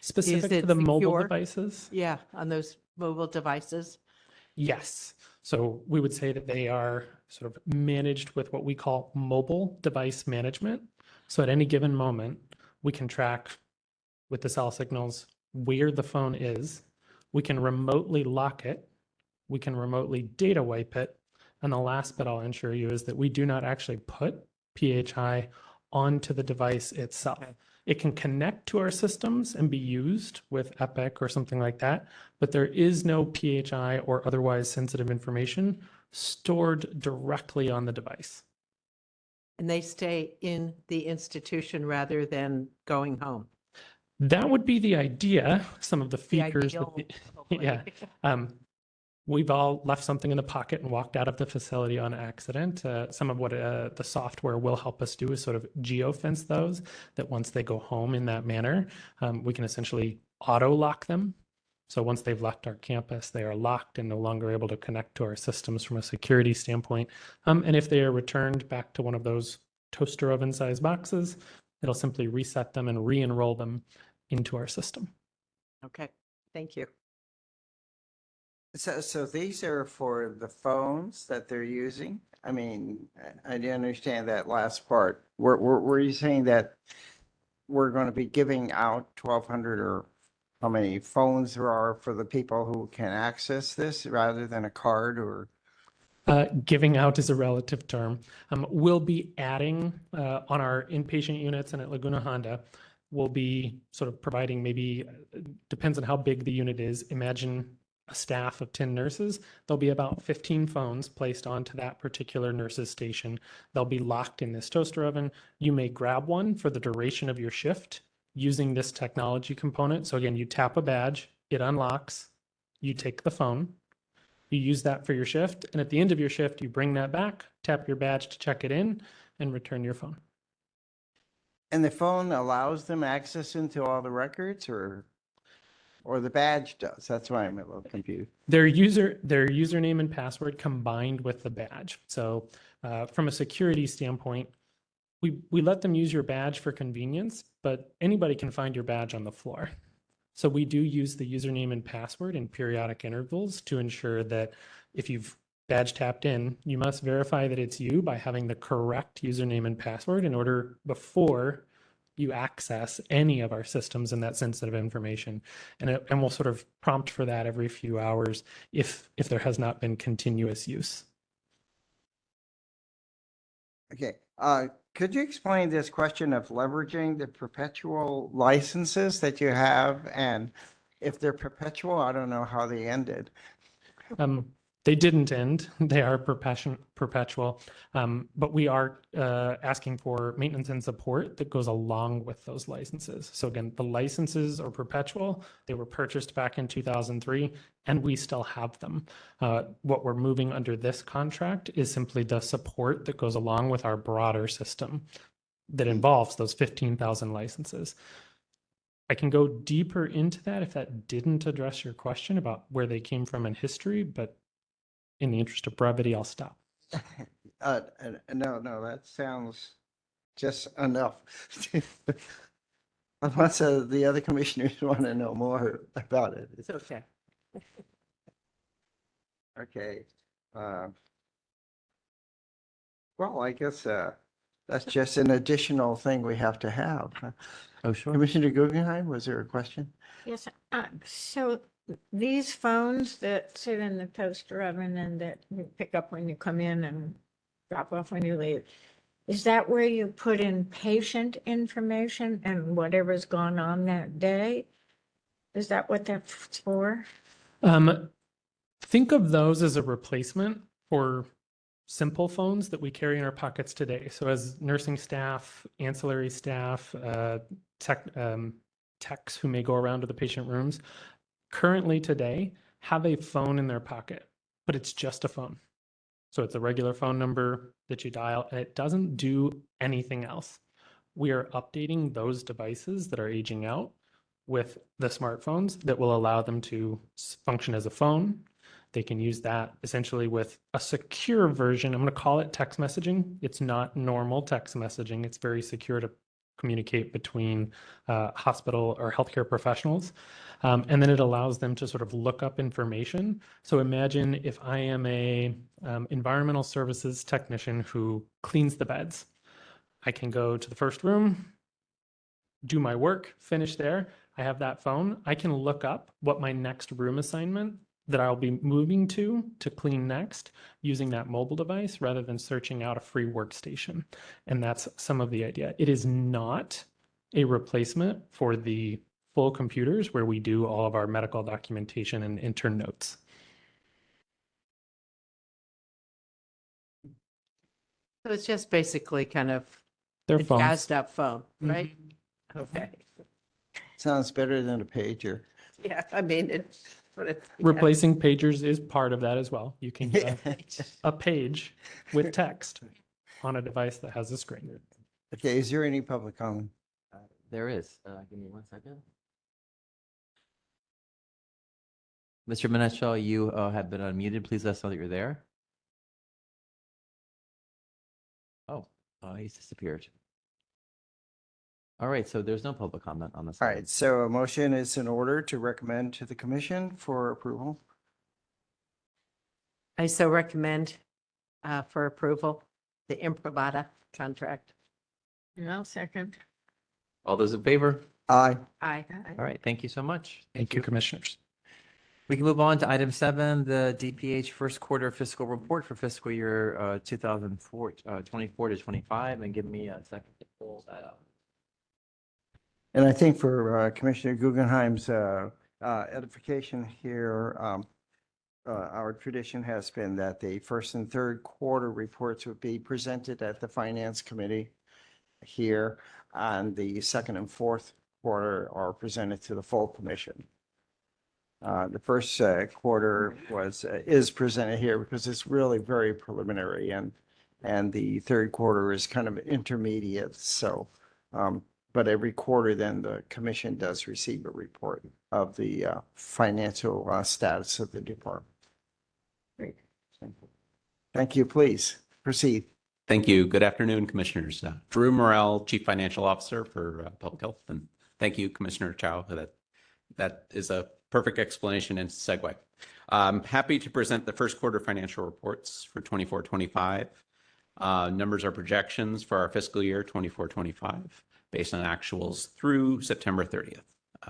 Specific is to the it mobile secure? devices? Yeah, on those mobile devices? Yes. So we would say that they are sort of managed with what we call mobile device management. So at any given moment, we can track with the cell signals where the phone is. We can remotely lock it. We can remotely data wipe it. And the last bit I'll ensure you is that we do not actually put PHI onto the device itself. It can connect to our systems and be used with Epic or something like that, but there is no PHI or otherwise sensitive information stored directly on the device. And they stay in the institution rather than going home? That would be the idea. Some of the features. ideal, Yeah. We've all left something in the pocket and walked out of the facility on accident. Some of what the software will help us do is sort of geofence those, that once they go home in that manner, we can essentially auto lock them. So once they've left our campus, they are locked and no longer able to connect to our systems from a security standpoint. And if they are returned back to one of those toaster oven size boxes, it'll simply reset them and re-enroll them into our system. Okay, thank you. So these are for the phones that they're using? I mean, I didn't understand that last part. Were you saying that we're going to be giving out 1,200 or how many phones there are for the people who can access this rather than a card or? Giving out is a relative term. We'll be adding on our inpatient units and at Laguna Honda, we'll be sort of providing maybe, depends on how big the unit is. Imagine a staff of 10 nurses. There'll be about 15 phones placed onto that particular nurse's station. They'll be locked in this toaster oven. You may grab one for the duration of your shift using this technology component. So again, you tap a badge, it unlocks, you take the phone, you use that for your shift. And at the end of your shift, you bring that back, tap your badge to check it in and return your phone. And the phone allows them access into all the records or? or the badge does. That's why I'm a little confused. Their username and password combined with the badge. So from a security standpoint, we let them use your badge for convenience, but anybody can find your badge on the floor. So we do use the username and password in periodic intervals to ensure that if you've badge tapped in, you must verify that it's you by having the correct username and password in order before you access any of our systems and that sensitive information. And we'll sort of prompt for that every few hours if there has not been continuous use. Okay, could you explain this question of leveraging the perpetual licenses that you have? And if they're perpetual, I don't know how they ended. They didn't end. They are perpetual, but we are asking for maintenance and support that goes along with those licenses. So again, the licenses are perpetual. They were purchased back in 2003, and we still have them. What we're moving under this contract is simply the support that goes along with our broader system that involves those 15,000 licenses. I can go deeper into that if that didn't address your question about where they came from in history, but in the interest of brevity, I'll stop. No, that sounds just enough. Unless the other commissioners want to know more about it. It's okay. Okay. Well, I guess that's just an additional thing we have to have. Oh, sure. Commissioner Guggenheim, was there a question? Yes, so these phones that sit in the toaster oven and that you pick up when you come in and drop off when you leave, is that where you put in patient information and whatever's gone on that day? Is that what that's for? Think of those as a replacement for simple phones that we carry in our pockets today. So as nursing staff, ancillary staff, techs who may go around to the patient rooms, currently today have a phone in their pocket, but it's just a phone. So it's a regular phone number that you dial, and it doesn't do anything else. We are updating those devices that are aging out with the smartphones that will allow them to function as a phone. They can use that essentially with a secure version. I'm going to call it text messaging. It's not normal text messaging. It's very secure to communicate between hospital or healthcare professionals. And then it allows them to sort of look up information. So imagine if I am a environmental services technician who cleans the beds. I can go to the first room, do my work, finish there. I have that phone. I can look up what my next room assignment that I'll be moving to clean next using that mobile device rather than searching out a free workstation. And that's some of the idea. It is not a replacement for the full computers where we do all of our medical documentation and intern notes. So it's just basically kind of Their a phones. jazzed up phone, right? Okay. Sounds better than a pager. Yeah, I mean, it's what it. Replacing pagers is part of that as well. You can get a page with text on a device that has a screen. Okay, is there any public comment? There is. Give me 1 second. Mr. Minetshaw, you have been unmuted. Please let us know that you're there. Oh, he's disappeared. All right, so there's no public comment on this. All right, so a motion is in order to recommend to the commission for approval. I so recommend for approval, the Improbata contract. And I'll second. All those in favor? Aye. Aye. All right, thank you so much. Thank you, commissioners. We can move on to item 7, the DPH first quarter fiscal report for fiscal year 2024 to 25, and give me a second to pull that up. And I think for Commissioner Guggenheim's edification here, our tradition has been that the first and third quarter reports would be presented at the Finance Committee here, and the second and fourth quarter are presented to the full commission. The first quarter is presented here because it's really very preliminary, and the third quarter is kind of intermediate. So but every quarter then the commission does receive a report of the financial status of the department. Great. Thank you. Please proceed. Thank you. Good afternoon, Commissioners. Drew Morrell, Chief Financial Officer for Public Health. And thank you, Commissioner Chow. That is a perfect explanation and segue. I'm happy to present the first quarter financial reports for 24-25. Numbers are projections for our fiscal year 24-25 based on actuals through September 30th.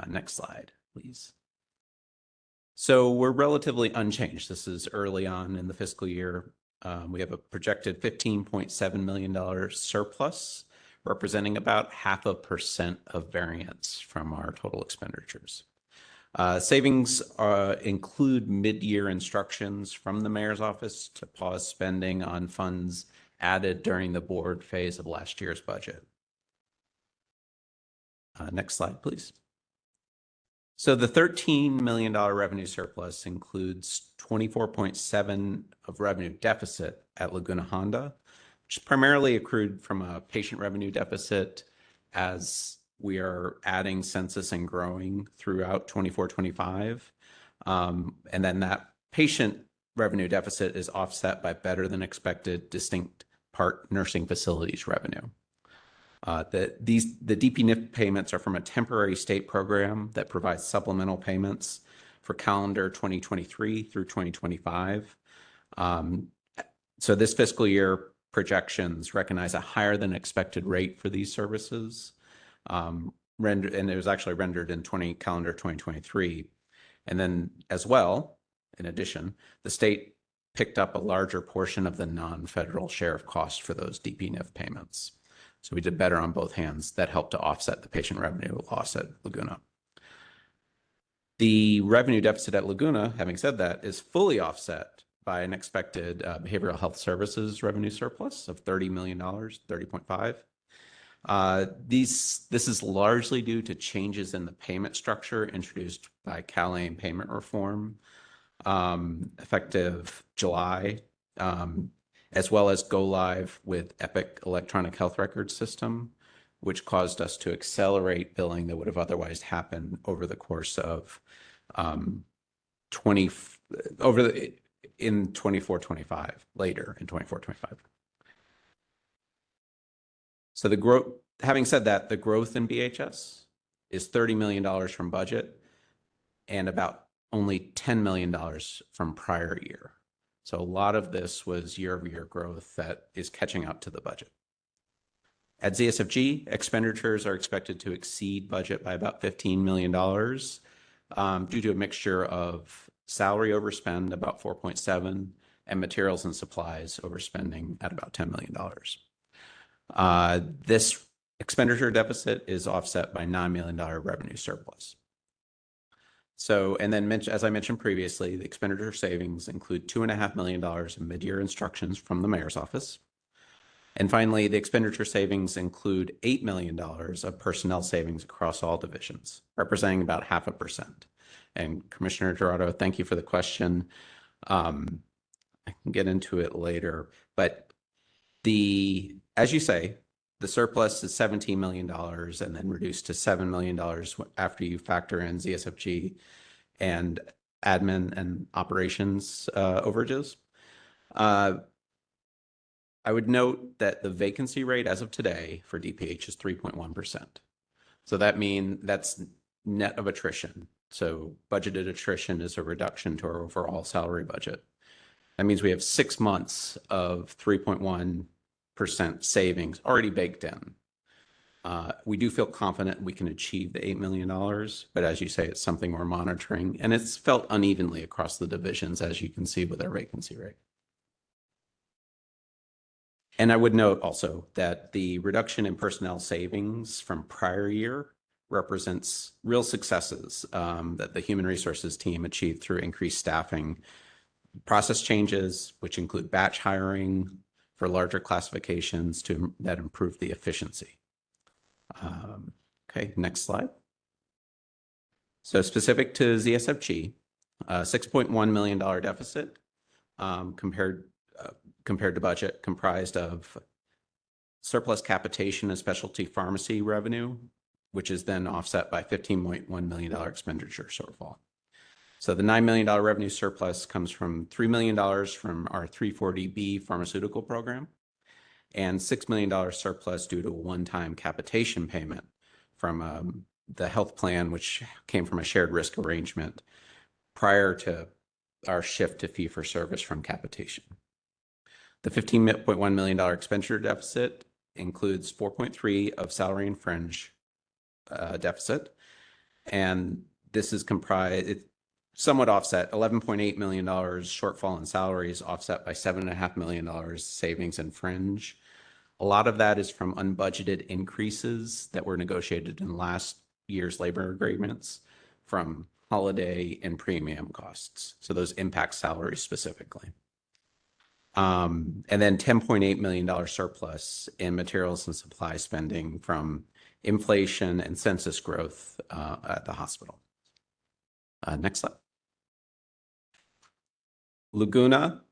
Next slide, please. So we're relatively unchanged. This is early on in the fiscal year. We have a projected $15.7 million surplus, representing about 0.5% of variance from our total expenditures. Savings include mid-year instructions from the mayor's office to pause spending on funds added during the board phase of last year's budget. Next slide, please. So the $13 million revenue surplus includes 24.7 of revenue deficit at Laguna Honda, which is primarily accrued from a patient revenue deficit as we are adding census and growing throughout 24-25. And then that patient revenue deficit is offset by better than expected distinct part nursing facilities revenue. The DPNIF payments are from a temporary state program that provides supplemental payments for calendar 2023 through 2025. So this fiscal year projections recognize a higher than expected rate for these services. And it was actually rendered in calendar 2023. And then as well, in addition, the state picked up a larger portion of the non-federal share of cost for those DPNIF payments. So we did better on both hands. That helped to offset the patient revenue loss at Laguna. The revenue deficit at Laguna, having said that, is fully offset by an expected behavioral health services revenue surplus of $30 million, 30.5. This is largely due to changes in the payment structure introduced by CalAIM payment reform effective July, as well as go live with Epic electronic health record system, which caused us to accelerate billing that would have otherwise happened over the course of in 24-25, later in 24-25. So the growth, having said that, the growth in BHS is $30 million from budget and about only $10 million from prior year. So a lot of this was year-over-year growth that is catching up to the budget. At ZSFG, expenditures are expected to exceed budget by about $15 million due to a mixture of salary overspend, about 4.7, and materials and supplies overspending at about $10 million. This expenditure deficit is offset by $9 million revenue surplus. So, and then as I mentioned previously, the expenditure savings include $2.5 million in mid-year instructions from the mayor's office. And finally, the expenditure savings include $8 million of personnel savings across all divisions, representing about 0.5%. And Commissioner Gerardo, thank you for the question. I can get into it later, but as you say, the surplus is $17 million and then reduced to $7 million after you factor in ZSFG and admin and operations overages. I would note that the vacancy rate as of today for DPH is 3.1%. So that's net of attrition. So budgeted attrition is a reduction to our overall salary budget. That means we have 6 months of 3.1% savings already baked in. We do feel confident we can achieve the $8 million, but as you say, it's something we're monitoring, and it's felt unevenly across the divisions, as you can see with our vacancy rate. And I would note also that the reduction in personnel savings from prior year represents real successes that the human resources team achieved through increased staffing, process changes, which include batch hiring for larger classifications that improve the efficiency. Okay, next slide. So specific to ZSFG, $6.1 million deficit compared to budget, comprised of surplus capitation and specialty pharmacy revenue which is then offset by $15.1 million expenditure shortfall. So the $9 million revenue surplus comes from $3 million from our 340B pharmaceutical program and $6 million surplus due to a one-time capitation payment from the health plan, which came from a shared risk arrangement prior to our shift to fee for service from capitation. The $15.1 million expenditure deficit includes 4.3 of salary and fringe deficit, and this is comprised, somewhat offset, $11.8 million shortfall in salaries, offset by $7.5 million savings in fringe. A lot of that is from unbudgeted increases that were negotiated in last year's labor agreements from holiday and premium costs. So those impact salaries specifically. And then $10.8 million surplus in materials and supply spending from inflation and census growth at the hospital. Next slide. Laguna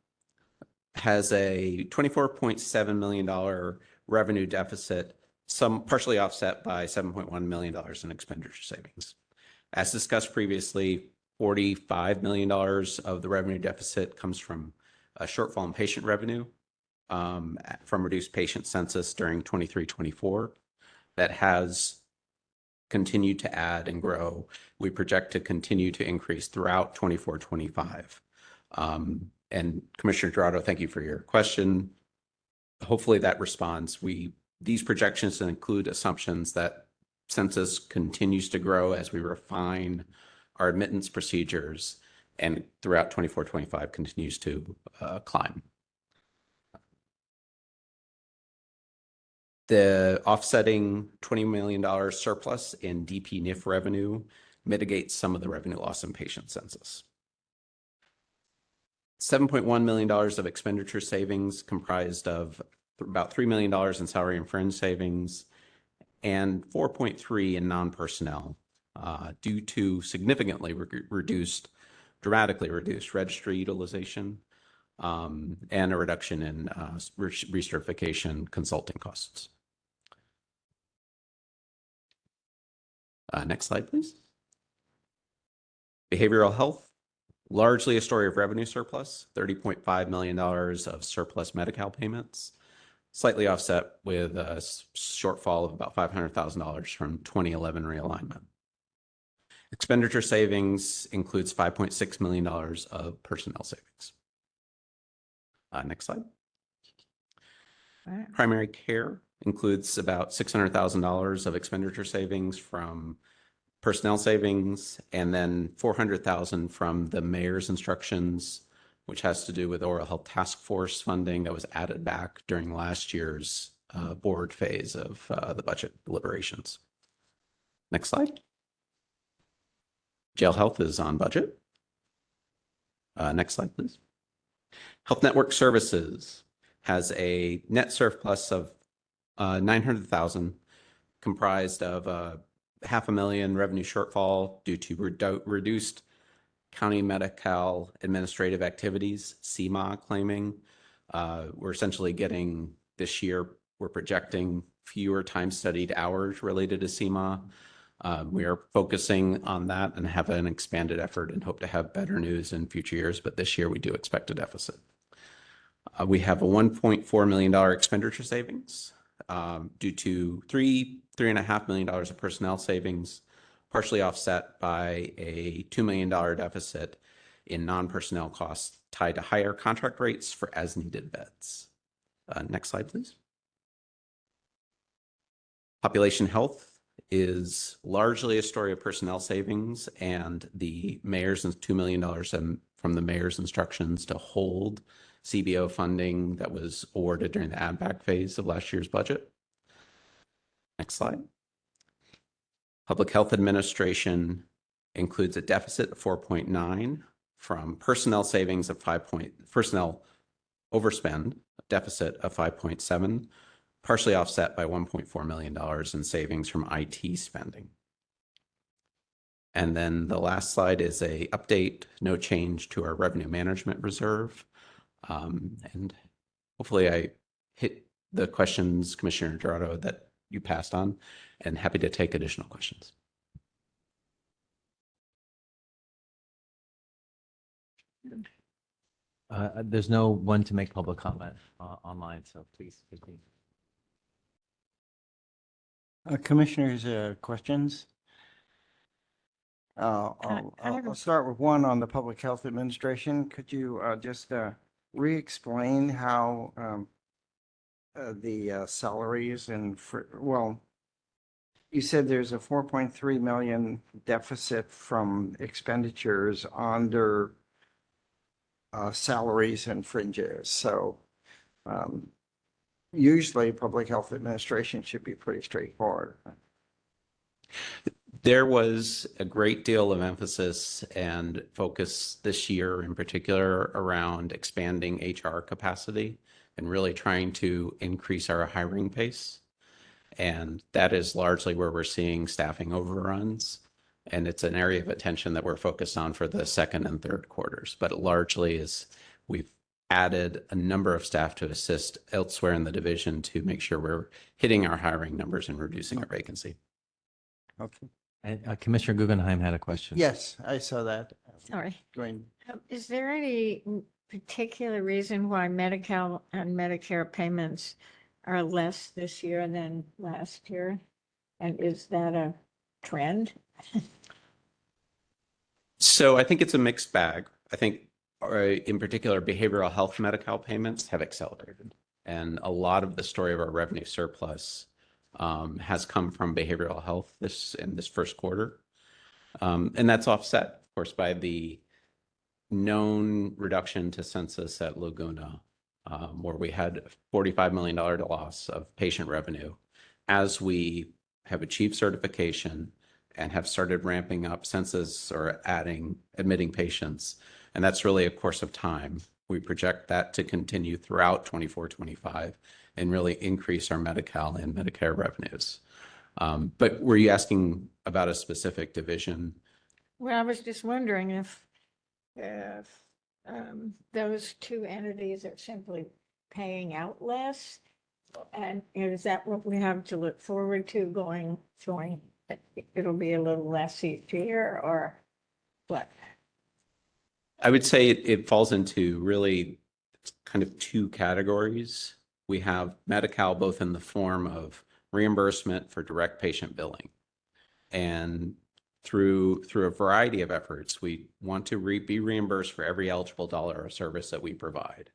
has a $24.7 million revenue deficit, some partially offset by $7.1 million in expenditure savings. As discussed previously, $45 million of the revenue deficit comes from a shortfall in patient revenue from reduced patient census during 23-24 that has continued to add and grow. We project to continue to increase throughout 24-25. And Commissioner Dorado, thank you for your question. Hopefully that responds. These projections include assumptions that census continues to grow as we refine our admittance procedures and throughout 24-25 continues to climb. The offsetting $20 million surplus in DP-NIF revenue mitigates some of the revenue loss in patient census. $7.1 million of expenditure savings comprised of about $3 million in salary and fringe savings and 4.3 in non-personnel due to significantly dramatically reduced registry utilization and a reduction in recertification consulting costs. Next slide, please. Behavioral health, largely a story of revenue surplus, $30.5 million of surplus Medi-Cal payments, slightly offset with a shortfall of about $500,000 from 2011 realignment. Expenditure savings includes $5.6 million of personnel savings. Next slide. Primary care includes about $600,000 of expenditure savings from personnel savings, and then $400,000 from the mayor's instructions, which has to do with oral health task force funding that was added back during last year's board phase of the budget deliberations. Next slide. Jail health is on budget. Next slide, please. Health Network Services has a net surplus of $900,000, comprised of $500,000 revenue shortfall due to reduced county Medi-Cal administrative activities, CMA claiming. We're essentially getting this year, we're projecting fewer time-studied hours related to CMA. We are focusing on that and have an expanded effort and hope to have better news in future years, but this year we do expect a deficit. We have a $1.4 million expenditure savings due to $3.5 million of personnel savings, partially offset by a $2 million deficit in non-personnel costs tied to higher contract rates for as-needed beds. Next slide, please. Population health is largely a story of personnel savings and the mayor's $2 million from the mayor's instructions to hold CBO funding that was awarded during the add back phase of last year's budget. Next slide. Public Health Administration includes a deficit of 4.9 from personnel savings of personnel overspend, a deficit of 5.7, partially offset by $1.4 million in savings from IT spending. And then the last slide is a update, no change to our revenue management reserve. And hopefully I hit the questions, Commissioner Dorado, that you passed on, and happy to take additional questions. There's no one to make public comment online, so please continue. Commissioners, questions? I'll start with one on the Public Health Administration. Could you just re-explain how the salaries and, well, you said there's a 4.3 million deficit from expenditures under salaries and fringes. So usually Public Health Administration should be pretty straightforward. There was a great deal of emphasis and focus this year in particular around expanding HR capacity and really trying to increase our hiring pace. And that is largely where we're seeing staffing overruns. And it's an area of attention that we're focused on for the second and third quarters. But it largely is we've added a number of staff to assist elsewhere in the division to make sure we're hitting our hiring numbers and reducing our vacancy. Okay. And Commissioner Guggenheim had a question. Yes, I saw that. Sorry. Going. Is there any particular reason why Medi-Cal and Medicare payments are less this year than last year? And is that a trend? So I think it's a mixed bag. I think in particular, behavioral health Medi-Cal payments have accelerated. And a lot of the story of our revenue surplus has come from behavioral health in this first quarter. And that's offset, of course, by the known reduction to census at Laguna, where we had a $45 million loss of patient revenue as we have achieved certification and have started ramping up census or admitting patients. And that's really a course of time. We project that to continue throughout 24-25 and really increase our Medi-Cal and Medicare revenues. But were you asking about a specific division? Well, I was just wondering if those two entities are simply paying out less, and is that what we have to look forward to going? It'll be a little less each year, or what? I would say it falls into really kind of two categories. We have Medi-Cal both in the form of reimbursement for direct patient billing. And through a variety of efforts, we want to be reimbursed for every eligible dollar of service that we provide.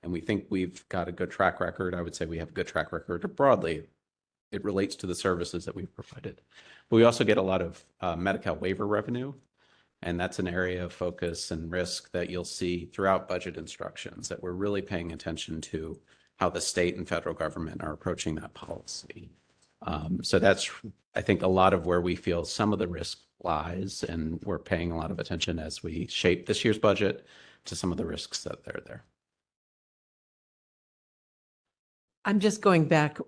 And we think we've got a good track record. I would say we have a good track record broadly. It relates to the services that we've provided. But we also get a lot of Medi-Cal waiver revenue. And that's an area of focus and risk that you'll see throughout budget instructions, that we're really paying attention to how the state and federal government are approaching that policy. So that's, I think, a lot of where we feel some of the risk lies, and we're paying a lot of attention as we shape this year's budget to some of the risks that are there. I'm just going back,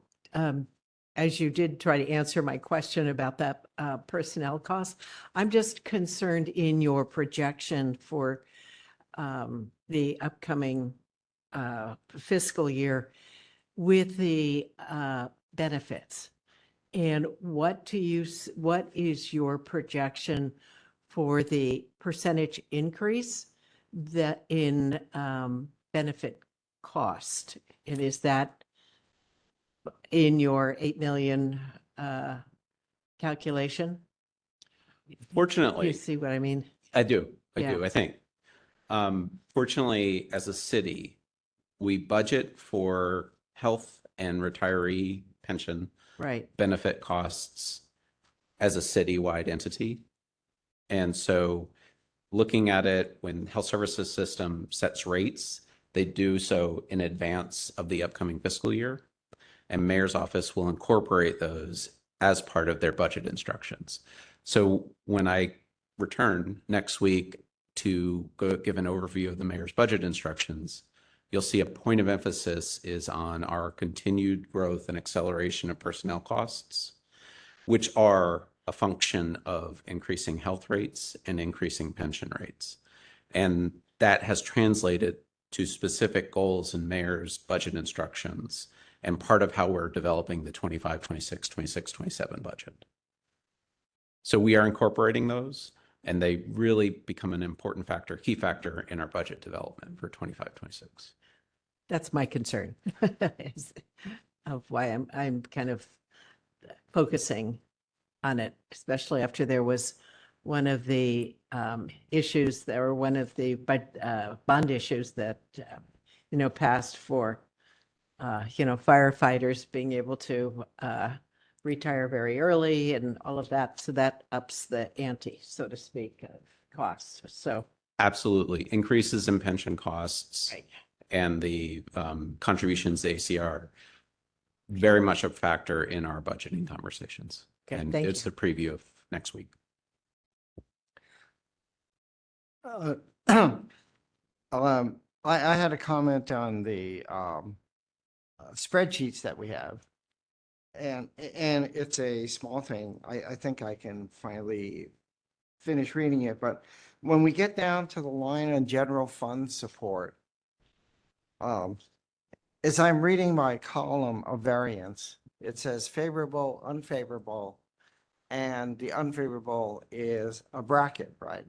as you did try to answer my question about that personnel cost. I'm just concerned in your projection for the upcoming fiscal year with the benefits. And what is your projection for the percentage increase that in benefit cost? And is that in your 8 million calculation? Fortunately, You see what I mean? I do. Yeah. I think. Fortunately, as a city, we budget for health and retiree pension Right. benefit costs as a citywide entity. And so looking at it, when health services system sets rates, they do so in advance of the upcoming fiscal year. And mayor's office will incorporate those as part of their budget instructions. So when I return next week to give an overview of the mayor's budget instructions, you'll see a point of emphasis is on our continued growth and acceleration of personnel costs, which are a function of increasing health rates and increasing pension rates. And that has translated to specific goals in mayor's budget instructions and part of how we're developing the 25, 26, 26, 27 budget. So we are incorporating those, and they really become an important factor, key factor in our budget development for 25, 26. That's my concern is of why I'm kind of focusing on it, especially after there was one of the issues that were one of the bond issues that, passed for, firefighters being able to retire very early and all of that. So that ups the ante, so to speak, of costs. So Absolutely. Increases in pension costs right. and the contributions to ACR, very much a factor in our budgeting conversations. Okay, And thank it's you. the preview of next week. I had a comment on the spreadsheets that we have. And it's a small thing. I think I can finally finish reading it, but when we get down to the line on general fund support, as I'm reading my column of variance, it says favorable, unfavorable, and the unfavorable is a bracket, right?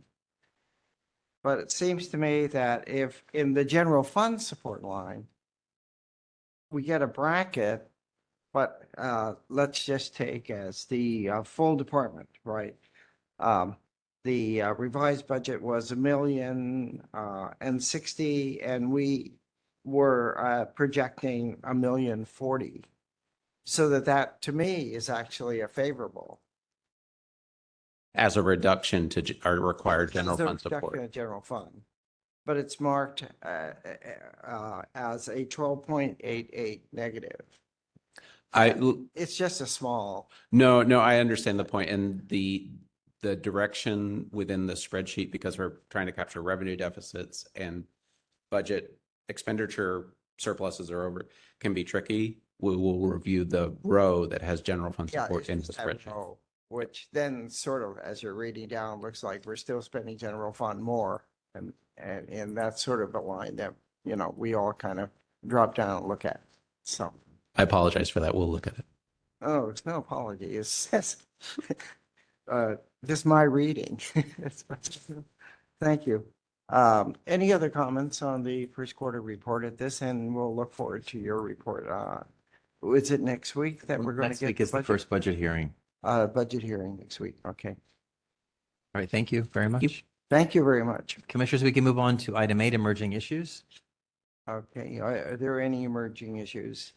But it seems to me that if in the general fund support line, we get a bracket, but let's just take as the full department, right? The revised budget was $1,060,000, and we were projecting $1,040,000. So that to me is actually a favorable. As a reduction to our required general It's a fund reduction support. in general fund, but it's marked as a 12.88 negative. It's just a small. No, I understand the point. And the direction within the spreadsheet, because we're trying to capture revenue deficits and budget expenditure surpluses are over, can be tricky. We will review the row that has general fund Yeah, support it's in the just that spreadsheet. row, which then sort of, as you're reading down, looks like we're still spending general fund more. And that's sort of the line that, we all kind of drop down and look at. So, I apologize for that. We'll look at it. oh, it's no apology. It's just my reading. Thank you. Any other comments on the first quarter report at this? And we'll look forward to your report. Is it next week that we're going to Next get? week is the first budget hearing. Budget hearing next week. Okay. All right, thank you very much. Thank you very much. Commissioners, we can move on to item 8, emerging issues. Okay. Are there any emerging issues?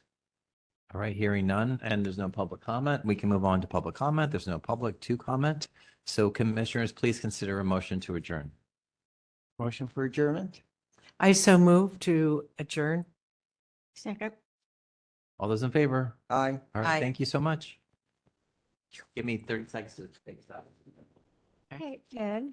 All right, hearing none, and there's no public comment. We can move on to public comment. There's no public to comment. So commissioners, please consider a motion to adjourn. Motion for adjournment? I so move to adjourn. Second. All those in favor? Aye. All right, Aye. thank you so much. Give me 30 seconds to take that. Hey, Ed.